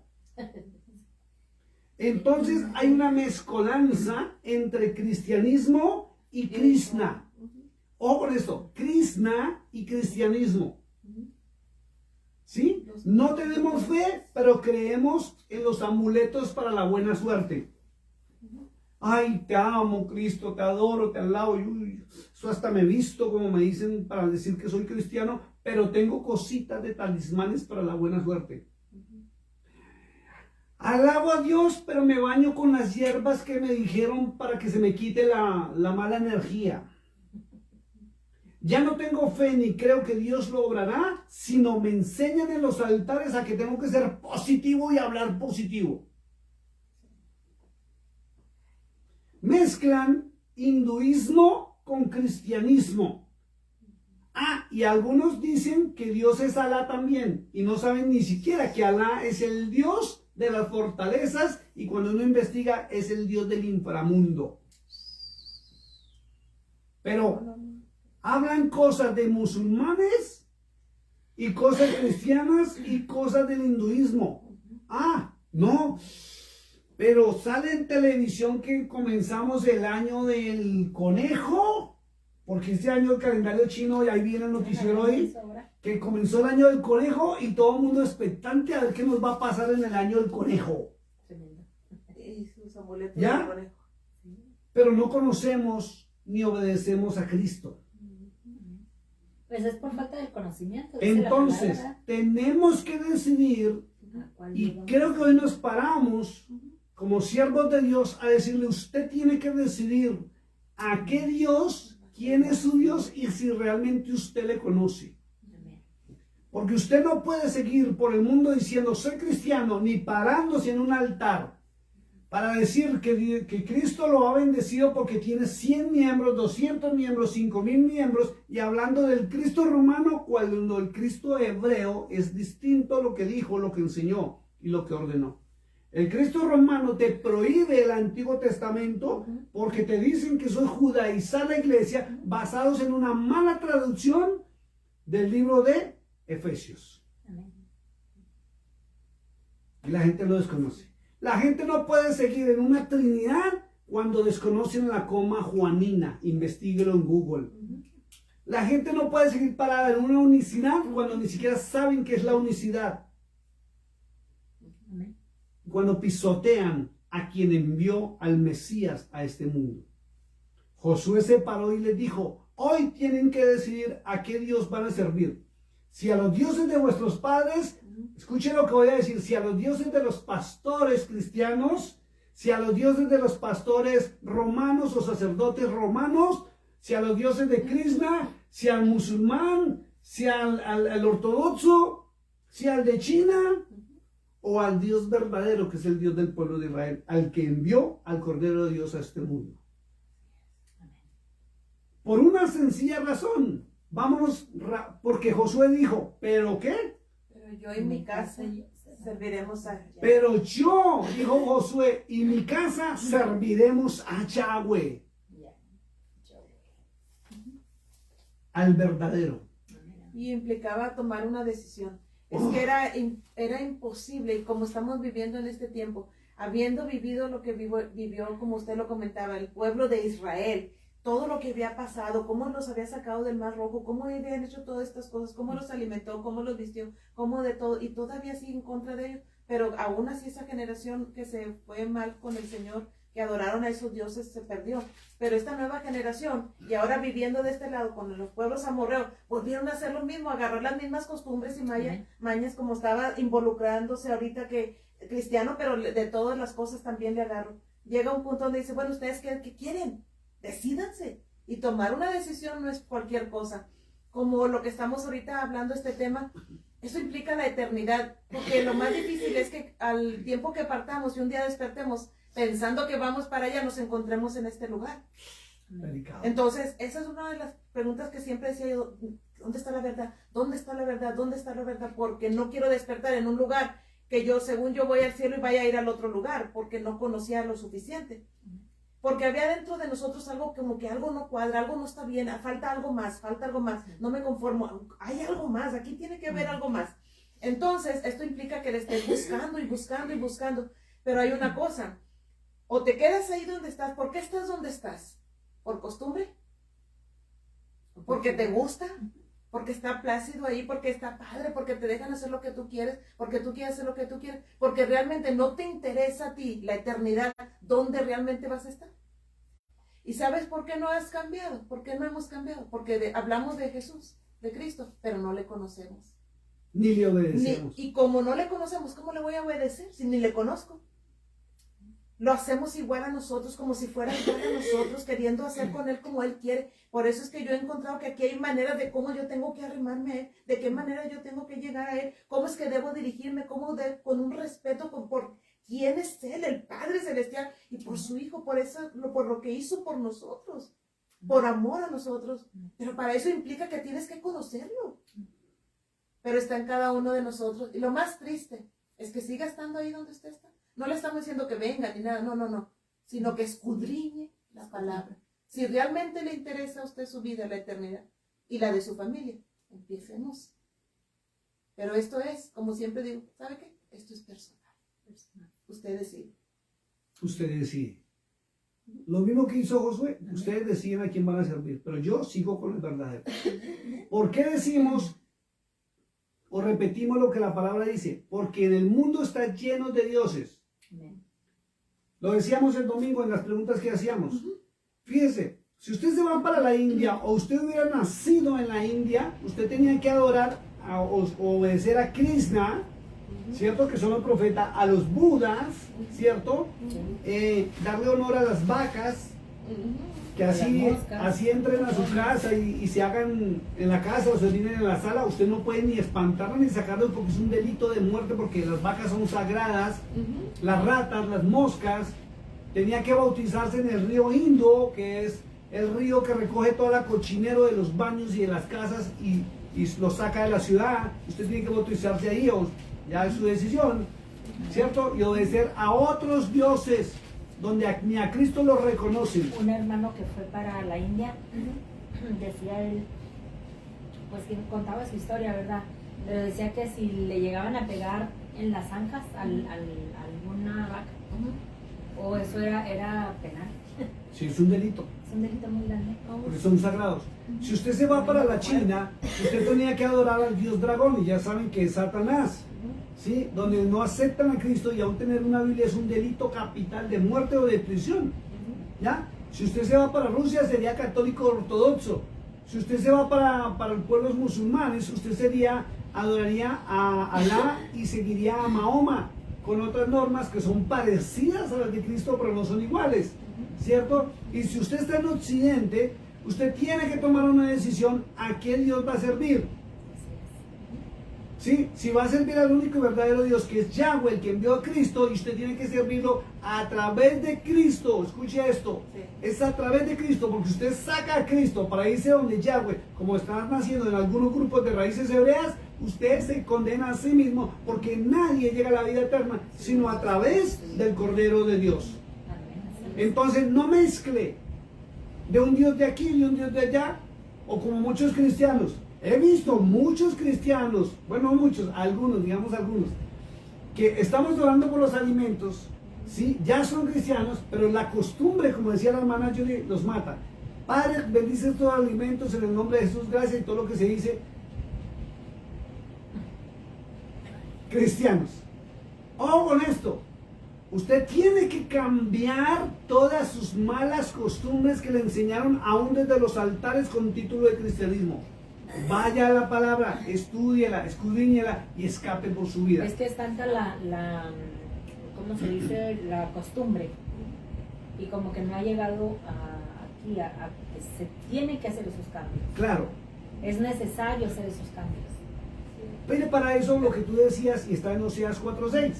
Entonces hay una mezcolanza entre cristianismo y Krishna. Ojo con esto, Krishna y cristianismo. ¿Sí? No tenemos fe, pero creemos en los amuletos para la buena suerte. Ay, te amo, Cristo, te adoro, te alabo. Eso hasta me he visto, como me dicen, para decir que soy cristiano, pero tengo cositas de talismanes para la buena suerte. Alabo a Dios, pero me baño con las hierbas que me dijeron para que se me quite la mala energía. Ya no tengo fe ni creo que Dios lo obrará, sino me enseñan en los altares a que tengo que ser positivo y hablar positivo. Mezclan hinduismo con cristianismo. Y algunos dicen que Dios es Alá también, y no saben ni siquiera que Alá es el Dios de las fortalezas, y cuando uno investiga es el Dios del inframundo. Pero hablan cosas de musulmanes y cosas cristianas y cosas del hinduismo. No, pero sale en televisión que comenzamos el año del conejo, porque este año el calendario chino, y ahí viene el noticiero hoy, que comenzó el año del conejo y todo el mundo expectante a ver qué nos va a pasar en el año del conejo. Tremendo. Y sus amuletos ¿Ya? de conejo. Pero no conocemos ni obedecemos a Cristo. Pues es por falta del conocimiento. dice la Entonces, palabra. tenemos que decidir, ¿A cuál y vamos? creo que hoy nos paramos como siervos de Dios a decirle, usted tiene que decidir a qué Dios, quién es su Dios y si realmente usted le conoce. Amén. Porque usted no puede seguir por el mundo diciendo soy cristiano, ni parándose en un altar para decir que Cristo lo ha bendecido porque tiene 100 miembros, 200 miembros, 5,000 miembros, y hablando del Cristo romano cuando el Cristo hebreo es distinto a lo que dijo, lo que enseñó y lo que ordenó. El Cristo romano te prohíbe el Antiguo Testamento porque te dicen que soy judaizar la iglesia basados en una mala traducción del libro de Efesios. Amén. Y la gente lo desconoce. La gente no puede seguir en una Trinidad cuando desconocen la coma juanina. Investíguelo en Google. La gente no puede seguir parada en una unicidad cuando ni siquiera saben qué es la unicidad. Amén. Cuando pisotean a quien envió al Mesías a este mundo. Josué se paró y les dijo, hoy tienen que decidir a qué Dios van a servir. Si a los dioses de vuestros padres, escuchen lo que voy a decir, si a los dioses de los pastores cristianos, si a los dioses de los pastores romanos o sacerdotes romanos, si a los dioses de Krishna, si al musulmán, si al ortodoxo, si al de China, o al Dios verdadero, que es el Dios del pueblo de Israel, al que envió al Cordero de Dios a este mundo. Por una sencilla razón. Vámonos, porque Josué dijo, ¿pero qué? Pero yo y mi casa serviremos a Yahweh. Pero yo, dijo Josué, y mi casa serviremos a Yahweh, Ya. al verdadero. Y implicaba tomar una decisión. Es que era imposible, y como estamos viviendo en este tiempo, habiendo vivido lo que vivió, como usted lo comentaba, el pueblo de Israel, todo lo que había pasado, cómo los había sacado del Mar Rojo, cómo habían hecho todas estas cosas, cómo los alimentó, cómo los vistió, cómo de todo, y todavía sigue en contra de ellos, pero aún así esa generación que se fue mal con el Señor, que adoraron a esos dioses, se perdió. Pero esta nueva generación, y ahora viviendo de este lado con los pueblos amorreos, volvieron a hacer lo mismo, agarrar las mismas costumbres y mañas, como estaba involucrándose ahorita que cristiano, pero de todas las cosas también le agarro. Llega un punto donde dice, bueno, ¿ustedes qué quieren? Decídanse. Y tomar una decisión no es cualquier cosa. Como lo que estamos ahorita hablando, este tema, eso implica la eternidad, porque lo más difícil es que al tiempo que partamos y un día despertemos, pensando que vamos para allá, nos encontremos en este lugar. Delicado. Entonces, esa es una de las preguntas que siempre decía yo, ¿dónde está la verdad? ¿Dónde está la verdad? ¿Dónde está la verdad? Porque no quiero despertar en un lugar que yo, según yo, voy al cielo y vaya a ir al otro lugar, porque no conocía lo suficiente. Porque había dentro de nosotros algo como que algo no cuadra, algo no está bien, falta algo más, no me conformo, hay algo más, aquí tiene que haber algo más. Entonces, esto implica que le estés buscando y buscando y buscando, pero hay una cosa, o te quedas ahí donde estás. ¿Por qué estás donde estás? ¿Por costumbre? ¿Porque te gusta? ¿Porque está plácido ahí? ¿Porque está padre? ¿Porque te dejan hacer lo que tú quieres? ¿Porque tú quieres hacer lo que tú quieres? ¿Porque realmente no te interesa a ti la eternidad, dónde realmente vas a estar? ¿Y sabes por qué no has cambiado? ¿Por qué no hemos cambiado? Porque hablamos de Jesús, de Cristo, pero no le conocemos. Ni le obedecemos. Y como no le conocemos, ¿cómo le voy a obedecer si ni le conozco? Lo hacemos igual a nosotros, como si fuera igual a nosotros, queriendo hacer con Él como Él quiere. Por eso es que yo he encontrado que aquí hay maneras de cómo yo tengo que arrimarme a Él, de qué manera yo tengo que llegar a Él, cómo es que debo dirigirme, con un respeto por quién es Él, el Padre Celestial, y por su Hijo, por lo que hizo por nosotros, por amor a nosotros. Pero para eso implica que tienes que conocerlo. Pero está en cada uno de nosotros. Y lo más triste es que siga estando ahí donde usted está. No le estamos diciendo que venga ni nada, no, sino que escudriñe la palabra. Si realmente le interesa a usted su vida, la eternidad y la de su familia, empecemos. Pero esto es, como siempre digo, ¿sabe qué? Esto es personal. Usted decide. Usted decide. Lo mismo que hizo Josué, ustedes deciden a quién van a servir, pero yo sigo con el verdadero. ¿Por qué decimos o repetimos lo que la palabra dice? Porque en el mundo está lleno de dioses. Amén. Lo decíamos el domingo en las preguntas que hacíamos. Fíjese, si usted se va para la India o usted hubiera nacido en la India, usted tenía que adorar o obedecer a Krishna, ¿cierto? Que son los profetas, a los budas, ¿cierto? Darle honor a las vacas, que así entren a su casa y se hagan en la casa o se vienen en la sala. Usted no puede ni espantarlos ni sacarlos porque es un delito de muerte, porque las vacas son sagradas, las ratas, las moscas. Tenía que bautizarse en el río Indo, que es el río que recoge toda la cochinero de los baños y de las casas y lo saca de la ciudad. Usted tiene que bautizarse ahí, o ya es su decisión, ¿cierto? Y obedecer a otros dioses donde ni a Cristo lo reconocen. Un hermano que fue para la India, decía él, pues que contaba su historia, ¿verdad? Pero decía que si le llegaban a pegar en las ancas a alguna vaca, o eso era penal. Sí, es un delito, Es un delito muy grande. porque son sagrados. Si usted se va para la China, usted tenía que adorar al dios dragón, y ya saben que es Satanás, ¿sí? Donde no aceptan a Cristo, y aún tener una Biblia es un delito capital de muerte o de prisión, ¿ya? Si usted se va para Rusia, sería católico ortodoxo. Si usted se va para los pueblos musulmanes, usted adoraría a Alá y seguiría a Mahoma, con otras normas que son parecidas a las de Cristo, pero no son iguales, ¿cierto? Y si usted está en Occidente, usted tiene que tomar una decisión a qué Dios va a servir. ¿Sí? Si va a servir al único y verdadero Dios, que es Yahweh, el que envió a Cristo, y usted tiene que servirlo a través de Cristo. Escuche esto, es a través de Cristo, porque usted saca a Cristo para irse donde Yahweh, como están haciendo en algunos grupos de raíces hebreas, usted se condena a sí mismo, porque nadie llega a la vida eterna, sino a través del Cordero de Dios. Entonces no mezcle de un Dios de aquí y un Dios de allá, o como muchos cristianos. He visto muchos cristianos, bueno, muchos, algunos, digamos algunos, que estamos orando por los alimentos, ¿sí? Ya son cristianos, pero la costumbre, como decía la hermana Julie, los mata. Padre, bendice estos alimentos en el nombre de Jesús, gracias, y todo lo que se dice. Cristianos, ojo con esto. Usted tiene que cambiar todas sus malas costumbres que le enseñaron aún desde los altares con título de cristianismo. Vaya a la palabra, estúdiela, escudriñela y escape por su vida. Es que es tanta ¿cómo se dice? La costumbre. Y como que no ha llegado aquí a que se tiene que hacer esos cambios. Claro. Es necesario hacer esos cambios. Pero para eso lo que tú decías, y está en Oseas 4:6.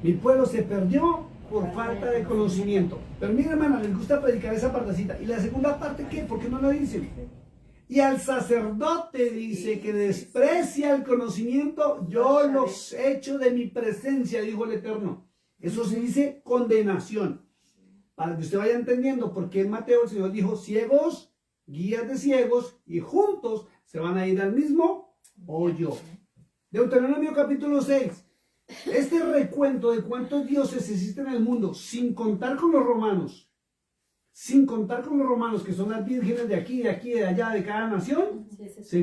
Mi pueblo se perdió por falta de conocimiento. Pero mira, hermana, les gusta predicar esa partecita. ¿Y la segunda parte qué? ¿Por qué no la dicen? Y al sacerdote dice que desprecia el conocimiento, yo los echo de mi presencia, dijo el Eterno. Eso se dice condenación. Para que usted vaya entendiendo, porque en Mateo el Señor dijo, ciegos, guías de ciegos, y juntos se van a ir al mismo hoyo. Deuteronomio capítulo 6. Este recuento de cuántos dioses existen en el mundo, sin contar con los romanos, que son las vírgenes de aquí, de allá, de cada nación,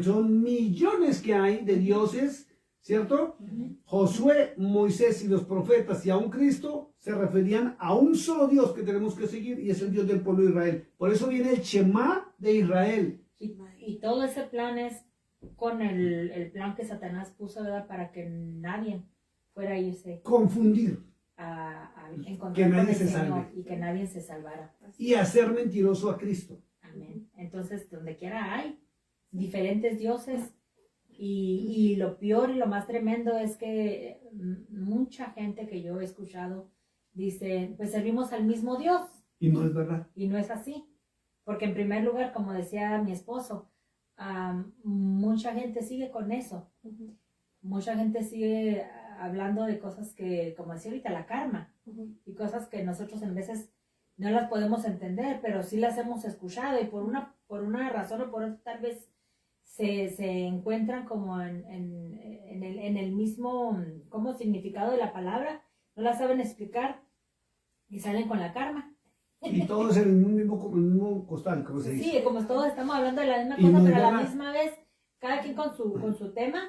son millones que hay de dioses, ¿cierto? Josué, Moisés y los profetas y aún Cristo se referían a un solo Dios que tenemos que seguir, y es el Dios del pueblo de Israel. Por eso viene el Shema de Israel. Y todo ese plan es con el plan que Satanás puso, ¿verdad? Para que nadie fuera a irse Confundir. a encontrar Que nadie con el se Señor salve. y que nadie se salvara. Y hacer mentiroso a Cristo. Amén. Entonces, donde quiera hay diferentes dioses, y lo peor y lo más tremendo es que mucha gente que yo he escuchado dice, pues servimos al mismo Dios. Y no es verdad. Y no es así. Porque en primer lugar, como decía mi esposo, mucha gente sigue con eso. Mucha gente sigue hablando de cosas que, como decía ahorita, la karma, y cosas que nosotros en veces no las podemos entender, pero sí las hemos escuchado, y por una razón o por otra tal vez se encuentran como en el mismo como significado de la palabra, no la saben explicar y salen con la karma. Y todos en el mismo costal, como se dice. Sí, como todos estamos hablando de la misma Y cosa, nos pero a van la a- misma vez, cada quien con su tema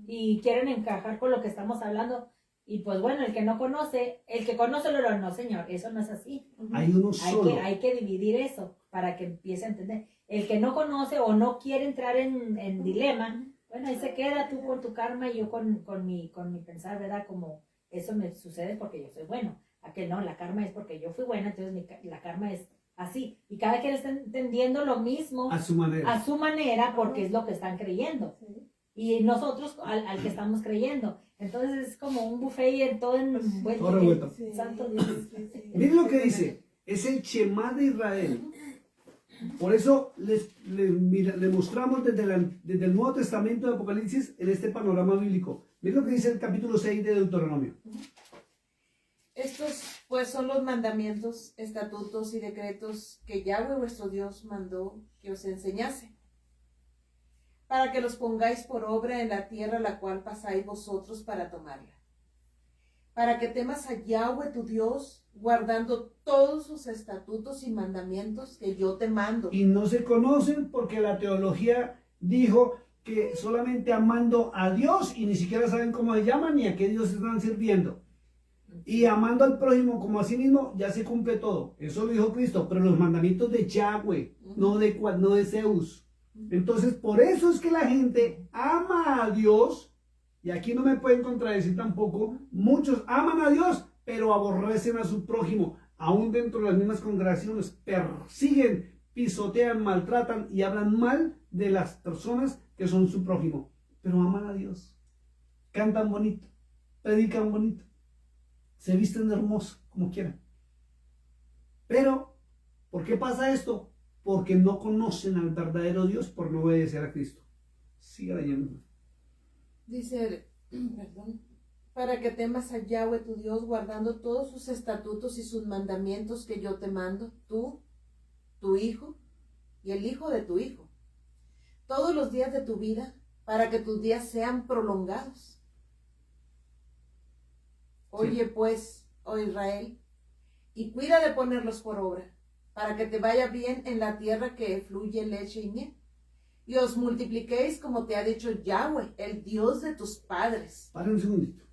y quieren encajar con lo que estamos hablando. Y pues bueno, el que no conoce, el que conoce lo no, señor, eso no es así. Hay uno solo. Hay que dividir eso para que empiece a entender. El que no conoce o no quiere entrar en dilema, bueno, ahí se queda tú con tu karma y yo con mi pensar, ¿verdad? Como eso me sucede porque yo soy bueno. Aquel no, la karma es porque yo fui buena, entonces la karma es así. Y cada quien está entendiendo lo mismo A su manera. a su manera porque es lo que están creyendo. Y nosotros al que estamos creyendo. Entonces es como un buffet y en todo envuelto. Todo revuelto. Sí. Santo Dios. Miren lo que dice. Es el Shema de Israel. Por eso le mostramos desde el Nuevo Testamento de Apocalipsis en este panorama bíblico. Miren lo que dice el capítulo 6 de Deuteronomio. Estos pues son los mandamientos, estatutos y decretos que Yahweh vuestro Dios mandó que os enseñase, para que los pongáis por obra en la tierra la cual pasáis vosotros para tomarla, para que temas a Yahweh tu Dios, guardando todos sus estatutos y mandamientos que yo te mando. Y no se conocen porque la teología dijo que solamente amando a Dios y ni siquiera saben cómo se llaman ni a qué Dios están sirviendo. Y amando al prójimo como a sí mismo ya se cumple todo. Eso lo dijo Cristo, pero los mandamientos de Yahweh, no de Zeus. Entonces, por eso es que la gente ama a Dios, y aquí no me pueden contradecir tampoco, muchos aman a Dios, pero aborrecen a su prójimo, aún dentro de las mismas congregaciones, persiguen, pisotean, maltratan y hablan mal de las personas que son su prójimo, pero aman a Dios, cantan bonito, predican bonito, se visten hermoso, como quieran. Pero, ¿por qué pasa esto? Porque no conocen al verdadero Dios por no obedecer a Cristo. Siga leyendo. Dice, perdón, para que temas a Yahweh tu Dios, guardando todos sus estatutos y sus mandamientos que yo te mando, tú, tu hijo y el hijo de tu hijo, todos los días de tu vida, para que tus días sean prolongados. Oye pues, oh Israel, y cuida de ponerlos por obra, para que te vaya bien en la tierra que fluye leche y miel, y os multipliquéis como te ha dicho Yahweh, el Dios de tus padres. Para un segundito.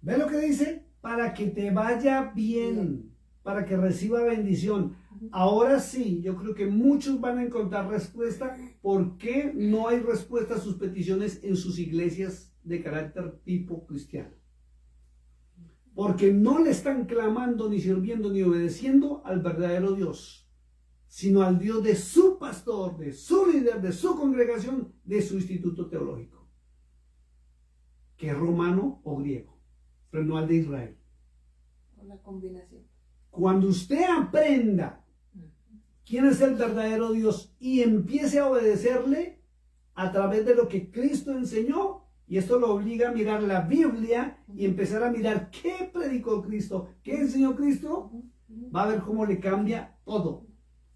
¿Ve lo que dice? Para que te vaya bien, para que reciba bendición. Ahora sí, yo creo que muchos van a encontrar respuesta por qué no hay respuesta a sus peticiones en sus iglesias de carácter tipo cristiano. Porque no le están clamando, ni sirviendo, ni obedeciendo al verdadero Dios, sino al Dios de su pastor, de su líder, de su congregación, de su instituto teológico, que es romano o griego, pero no al de Israel. La combinación. Cuando usted aprenda quién es el verdadero Dios y empiece a obedecerle a través de lo que Cristo enseñó, y esto lo obliga a mirar la Biblia y empezar a mirar qué predicó Cristo, qué enseñó Cristo, va a ver cómo le cambia todo.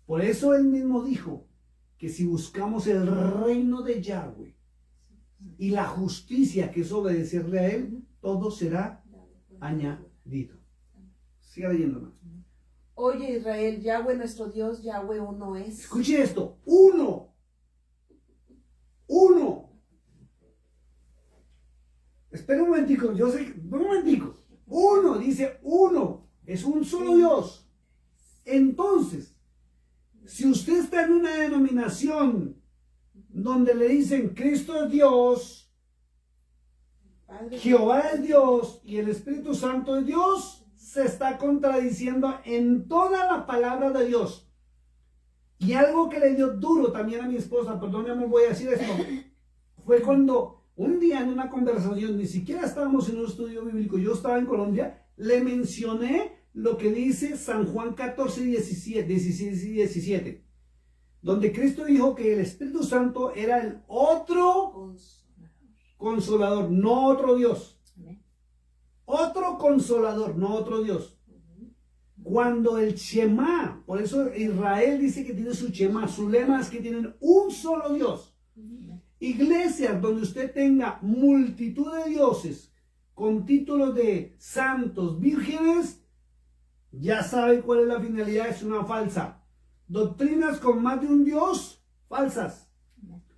Por eso él mismo dijo que si buscamos el reino de Yahweh y la justicia, que es obedecerle a él, todo será añadido. Siga leyendo más. Oye Israel, Yahweh nuestro Dios, Yahweh uno es. Escuche esto, uno. Espera un momentico, yo sé, un momentico. Uno, dice uno, es un solo Dios. Entonces, si usted está en una denominación donde le dicen Cristo es Dios, Padre, Jehová es Dios y el Espíritu Santo es Dios, se está contradiciendo en toda la palabra de Dios. Y algo que le dio duro también a mi esposa, perdóname, voy a decir esto, fue cuando un día en una conversación, ni siquiera estábamos en un estudio bíblico, yo estaba en Colombia, le mencioné lo que dice San Juan 14, 16 y 17, donde Cristo dijo que el Espíritu Santo era el otro consolador, no otro Dios. Otro consolador, no otro Dios. Cuando el Shema, por eso Israel dice que tiene su Shema, su lema es que tienen un solo Dios. Iglesias donde usted tenga multitud de dioses, con títulos de santos, vírgenes, ya sabe cuál es la finalidad, es una falsa. Doctrinas con más de un Dios, falsas.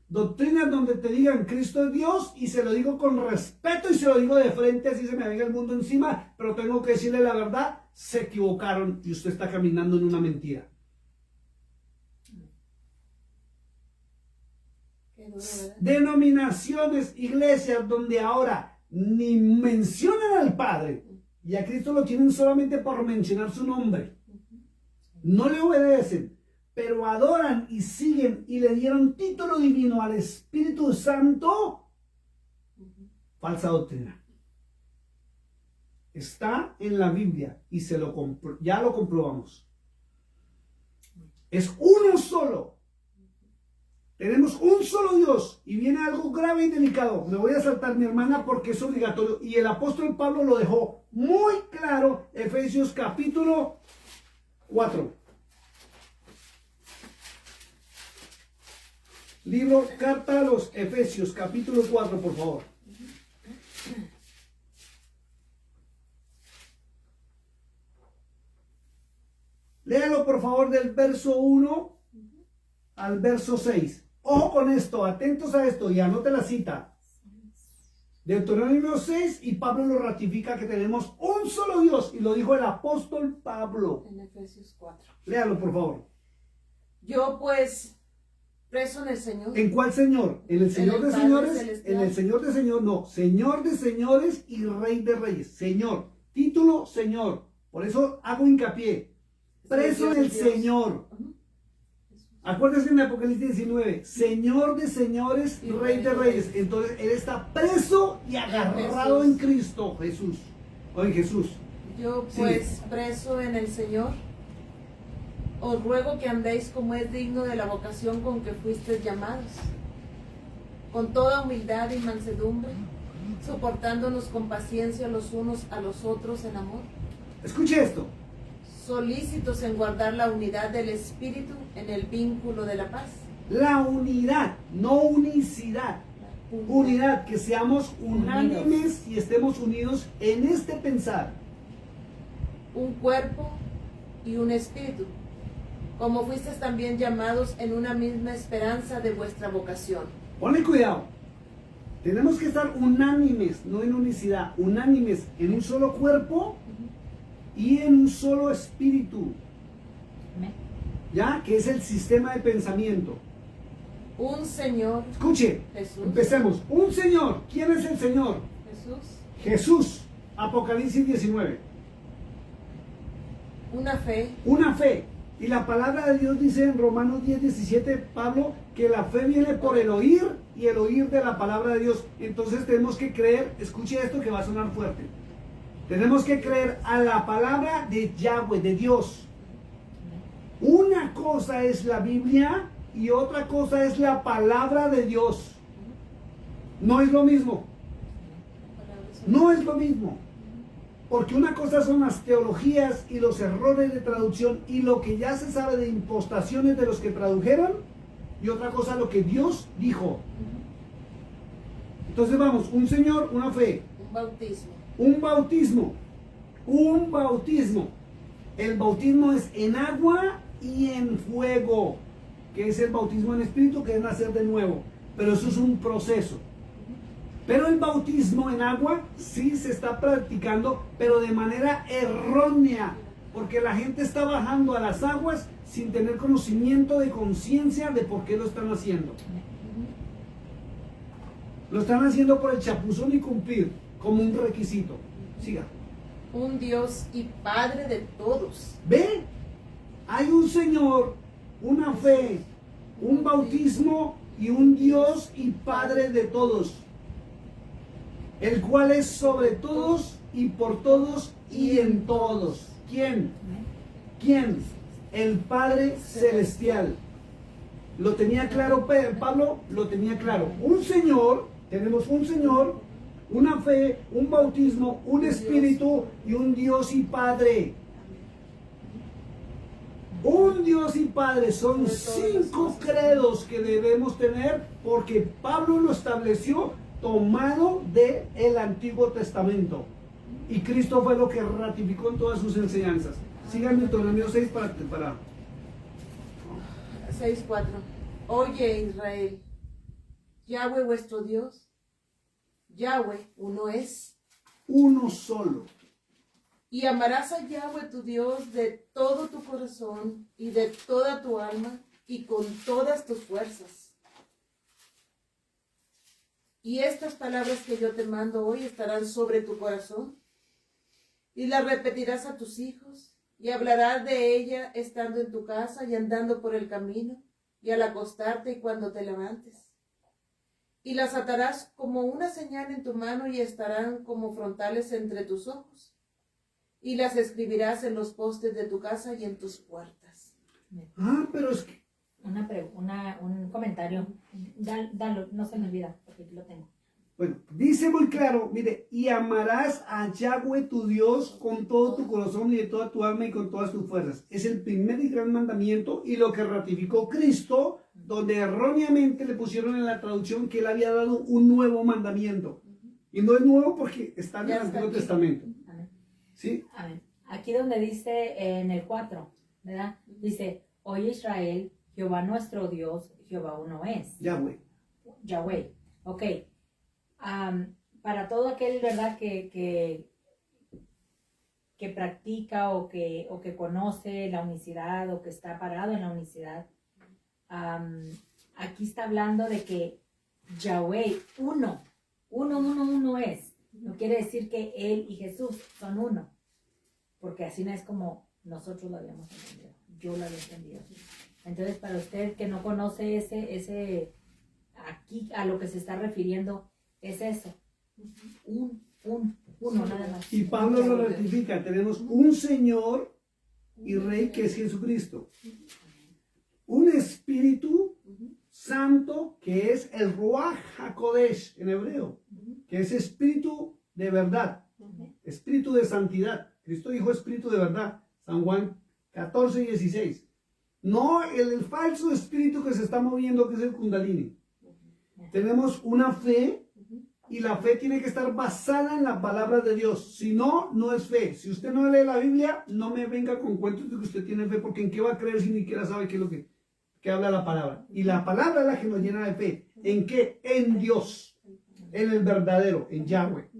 Doctrinas donde te digan Cristo es Dios y se lo digo con respeto y se lo digo de frente, así se me venga el mundo encima, pero tengo que decirle la verdad, se equivocaron y usted está caminando en una mentira. Qué duro, ¿verdad? Denominaciones, iglesias donde ahora ni mencionan al Padre y a Cristo lo tienen solamente por mencionar su nombre. No le obedecen, pero adoran y siguen y le dieron título divino al Espíritu Santo. Falsa doctrina. Está en la Biblia y ya lo comprobamos. Es uno solo. Tenemos un solo Dios y viene algo grave y delicado. Me voy a saltar, mi hermana, porque es obligatorio. Y el apóstol Pablo lo dejó muy claro. Efesios capítulo 4. Carta a los Efesios capítulo 4, por favor. Léalo, por favor, del verso 1 al verso 6. Ojo con esto, atentos a esto y anote la cita. Deuteronomio 6 y Pablo lo ratifica que tenemos un solo Dios y lo dijo el apóstol Pablo. En Efesios 4. Léalo, por favor. Yo pues, preso en el Señor. ¿En cuál Señor? ¿En el Señor de Padre señores? Celestial. En el Señor de señores, no. Señor de señores y Rey de reyes. Señor. Título Señor. Por eso hago hincapié. Preso en el Señor. Acuérdense en Apocalipsis 19, Señor de señores, Y Rey de reyes. Entonces Él está preso y agarrado en Cristo Jesús. O en Jesús. Yo Sí. pues, preso en el Señor, os ruego que andéis como es digno de la vocación con que fuisteis llamados, con toda humildad y mansedumbre, soportándonos con paciencia los unos a los otros en amor, Escuche esto. solícitos en guardar la unidad del Espíritu en el vínculo de la paz. La unidad, no unicidad. Unidad, que seamos unánimes y estemos unidos en este pensar. Un cuerpo y un espíritu, como fuisteis también llamados en una misma esperanza de vuestra vocación. Ponle cuidado. Tenemos que estar unánimes, no en unicidad, unánimes en un solo cuerpo y en un solo espíritu. Amén. ¿Ya? Que es el sistema de pensamiento. Un Señor, Escuche, Jesús. empecemos. Un Señor. ¿Quién es el Señor? Jesús. Jesús. Apocalipsis 19. Una fe, Una fe. Y la palabra de Dios dice en Romanos 10:17, Pablo, que la fe viene por el oír y el oír de la palabra de Dios. Entonces tenemos que creer, escuche esto que va a sonar fuerte. Tenemos que creer a la palabra de Yahweh, de Dios. Una cosa es la Biblia y otra cosa es la palabra de Dios. No es lo mismo. No es lo mismo. Porque una cosa son las teologías y los errores de traducción y lo que ya se sabe de impostaciones de los que tradujeron, y otra cosa lo que Dios dijo. Entonces vamos, un Señor, una fe, un bautismo, un bautismo, un bautismo. El bautismo es en agua y en fuego, que es el bautismo en espíritu, que es nacer de nuevo. Pero eso es un proceso. Pero el bautismo en agua sí se está practicando, pero de manera errónea, porque la gente está bajando a las aguas sin tener conocimiento de conciencia de por qué lo están haciendo. Lo están haciendo por el chapuzón y cumplir como un requisito. Siga. un Dios y Padre de todos. ¿Ve? Hay un Señor, una fe, un bautismo y un Dios y Padre de todos, el cual es sobre todos y por todos y en todos. ¿Quién? ¿Quién? El Padre Celestial. ¿Lo tenía claro Pablo? Lo tenía claro. Un Señor, tenemos un Señor, una fe, un bautismo, un Espíritu y un Dios y Padre. Un Dios y Padre, son 5 credos que debemos tener porque Pablo lo estableció tomado del Antiguo Testamento. Y Cristo fue lo que ratificó en todas sus enseñanzas. Sigan Deuteronomio 6 para 6:4. Oye Israel, Yahweh vuestro Dios, Yahweh uno es. uno solo. Y amarás a Yahweh tu Dios de todo tu corazón y de toda tu alma y con todas tus fuerzas. Y estas palabras que yo te mando hoy estarán sobre tu corazón y las repetirás a tus hijos y hablarás de ella estando en tu casa y andando por el camino y al acostarte y cuando te levantes. Y las atarás como una señal en tu mano y estarán como frontales entre tus ojos. Y las escribirás en los postes de tu casa y en tus puertas. Pero es que, Un comentario. Dalo, no se me olvida, porque aquí lo tengo. bueno, dice muy claro, mire, y amarás a Yahweh tu Dios con todo tu corazón y de toda tu alma y con todas tus fuerzas. Es el primer y gran mandamiento y lo que ratificó Cristo, donde erróneamente le pusieron en la traducción que él había dado un nuevo mandamiento. Y no es nuevo porque está en el Antiguo Testamento. Amén. ¿Sí? Amén. Aquí donde dice en el 4, ¿verdad? Dice, oye Israel, Jehová nuestro Dios, Jehová uno es. Yahweh. Yahweh. Ok. Para todo aquel, ¿verdad? Que practica o que conoce la unicidad o que está parado en la unicidad, aquí está hablando de que Yahweh, uno es. No quiere decir que Él y Jesús son uno, porque así no es como nosotros lo habíamos entendido. Yo lo había entendido. Entonces, para usted que no conoce ese aquí a lo que se está refiriendo, es eso. Uno nada más. Y Pablo lo ratifica. Tenemos un Señor y Rey que es Jesucristo. Un Espíritu Santo que es el Ruach HaKodesh en hebreo, que es Espíritu de verdad, Espíritu de santidad. Cristo dijo Espíritu de verdad, San Juan 14:16. No el falso espíritu que se está moviendo, que es el Kundalini. Tenemos una fe y la fe tiene que estar basada en la palabra de Dios. Si no, no es fe. Si usted no lee la Biblia, no me venga con cuentos de que usted tiene fe, porque ¿en qué va a creer si ni siquiera sabe qué es lo que habla la palabra? Y la palabra es la que nos llena de fe. ¿En qué? En Dios, en el verdadero, en Yahweh.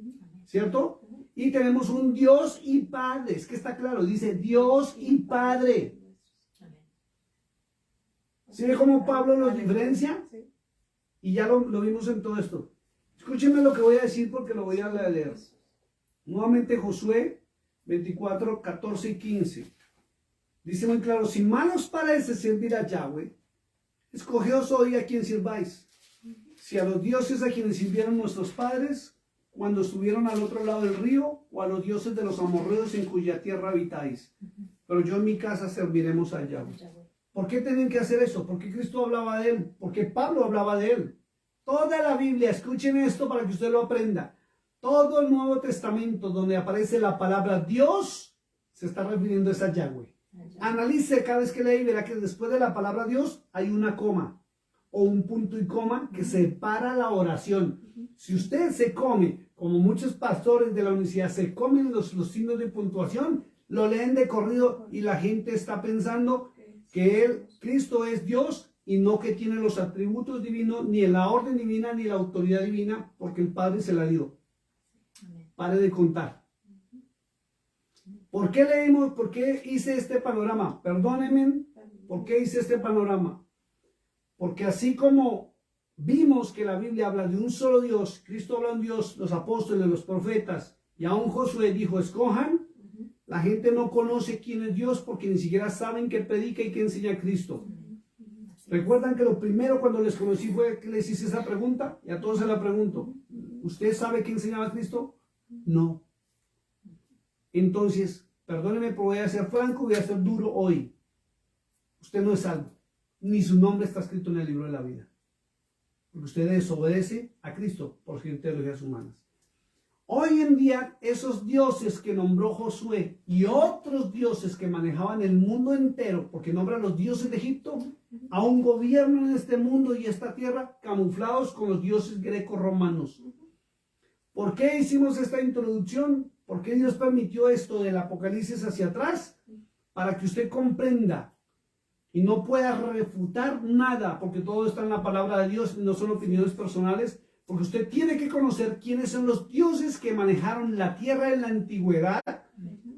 ¿Cierto? Y tenemos un Dios y Padre. Es que está claro, dice Dios y Padre. ¿Sí ve cómo Pablo los diferencia? Y ya lo vimos en todo esto. Escúchenme lo que voy a decir porque lo voy a leer. Nuevamente Josué 24, 14 y 15. Dice muy claro, si mal os parece servir a Yahweh, escogeos hoy a quien sirváis. Si a los dioses a quienes sirvieron nuestros padres, cuando estuvieron al otro lado del río, o a los dioses de los amorreos en cuya tierra habitáis. Pero yo en mi casa serviremos a Yahweh. ¿Por qué tienen que hacer eso? ¿Por qué Cristo hablaba de él? Porque Pablo hablaba de él. Toda la Biblia, escuchen esto para que usted lo aprenda. Todo el Nuevo Testamento donde aparece la palabra Dios, se está refiriendo a Yahweh. Analice cada vez que lee y verá que después de la palabra Dios hay una coma o un punto y coma que separa la oración. Si usted se come, como muchos pastores de la universidad se comen los signos de puntuación, lo leen de corrido y la gente está pensando que Cristo es Dios y no que tiene los atributos divinos, ni en la orden divina, ni la autoridad divina, porque el Padre se la dio. Pare de contar. ¿Por qué leímos? ¿Por qué hice este panorama? Perdónenme, ¿por qué hice este panorama? Porque así como vimos que la Biblia habla de un solo Dios, Cristo habla de un Dios, los apóstoles, los profetas, y aún Josué dijo, escojan, la gente no conoce quién es Dios porque ni siquiera saben qué predica y qué enseña Cristo. ¿Recuerdan que lo primero cuando les conocí fue que les hice esa pregunta? Y a todos se la pregunto. ¿Usted sabe qué enseñaba Cristo? No. Entonces, perdóneme, pero voy a ser franco, voy a ser duro hoy. Usted no es salvo. Ni su nombre está escrito en el libro de la vida. Porque usted desobedece a Cristo por sus ideologías humanas. Hoy en día, esos dioses que nombró Josué y otros dioses que manejaban el mundo entero, porque nombran los dioses de Egipto, aún gobiernan este mundo y esta tierra camuflados con los dioses greco-romanos. ¿Por qué hicimos esta introducción? ¿Por qué Dios permitió esto del Apocalipsis hacia atrás? Para que usted comprenda y no pueda refutar nada, porque todo está en la palabra de Dios, no son opiniones personales. Porque usted tiene que conocer quiénes son los dioses que manejaron la tierra en la antigüedad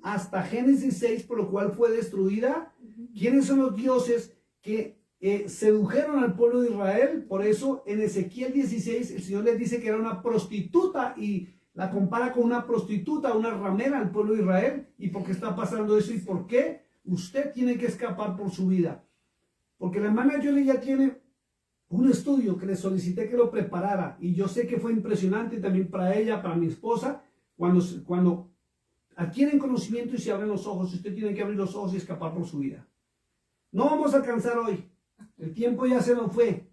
hasta Génesis 6, por lo cual fue destruida. ¿Quiénes son los dioses que sedujeron al pueblo de Israel? Por eso en Ezequiel 16 el Señor les dice que era una prostituta y la compara con una prostituta, una ramera al pueblo de Israel. ¿Y por qué está pasando eso? ¿Y por qué usted tiene que escapar por su vida? Porque la hermana Yoli ya tiene un estudio que le solicité que lo preparara y yo sé que fue impresionante también para ella, para mi esposa, cuando adquieren conocimiento y se abren los ojos. Usted tiene que abrir los ojos y escapar por su vida. No vamos a alcanzar hoy, el tiempo ya se nos fue,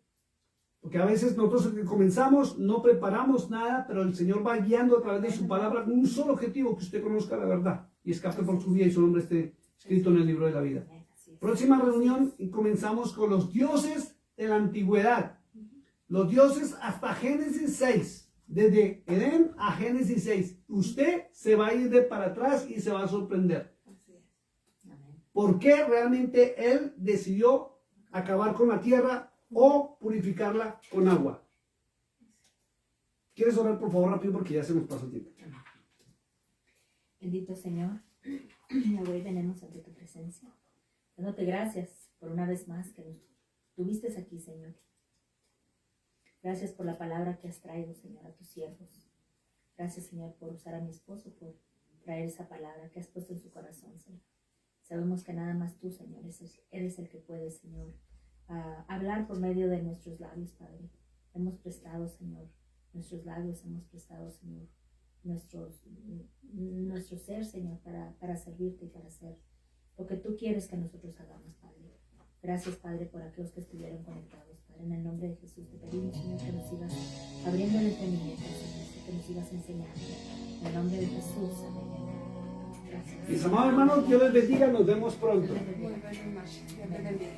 porque a veces nosotros que comenzamos no preparamos nada, pero el Señor va guiando a través de su palabra con un solo objetivo: que usted conozca la verdad y escape por su vida y su nombre esté escrito en el libro de la vida. Próxima reunión y comenzamos con los dioses de la antigüedad, los dioses hasta Génesis 6, desde Edén a Génesis 6. Usted se va a ir de para atrás y se va a sorprender. ¿Por qué realmente Él decidió acabar con la tierra o purificarla con agua? ¿Quieres orar, por favor, rápido, porque ya se nos pasa el tiempo? Bendito Señor, hoy venimos ante tu presencia, dándote gracias por una vez más que nos tuviste aquí, Señor. Gracias por la palabra que has traído, Señor, a tus siervos. Gracias, Señor, por usar a mi esposo, por traer esa palabra que has puesto en su corazón, Señor. Sabemos que nada más tú, Señor, eres el que puede, Señor, hablar por medio de nuestros labios, Padre. Hemos prestado, Señor, nuestros labios, hemos prestado, Señor, nuestro ser, Señor, para servirte y para hacer lo que tú quieres que nosotros hagamos, Padre. Gracias, Padre, por aquellos que estuvieron conectados, Padre. En el nombre de Jesús te pedimos, Señor, que nos sigas abriendo el entendimiento, Señor, que nos sigas enseñando. En el nombre de Jesús, amén. Gracias. Mis amados hermanos, Dios les bendiga, nos vemos pronto. Muy buenas noches. Dios te bendiga.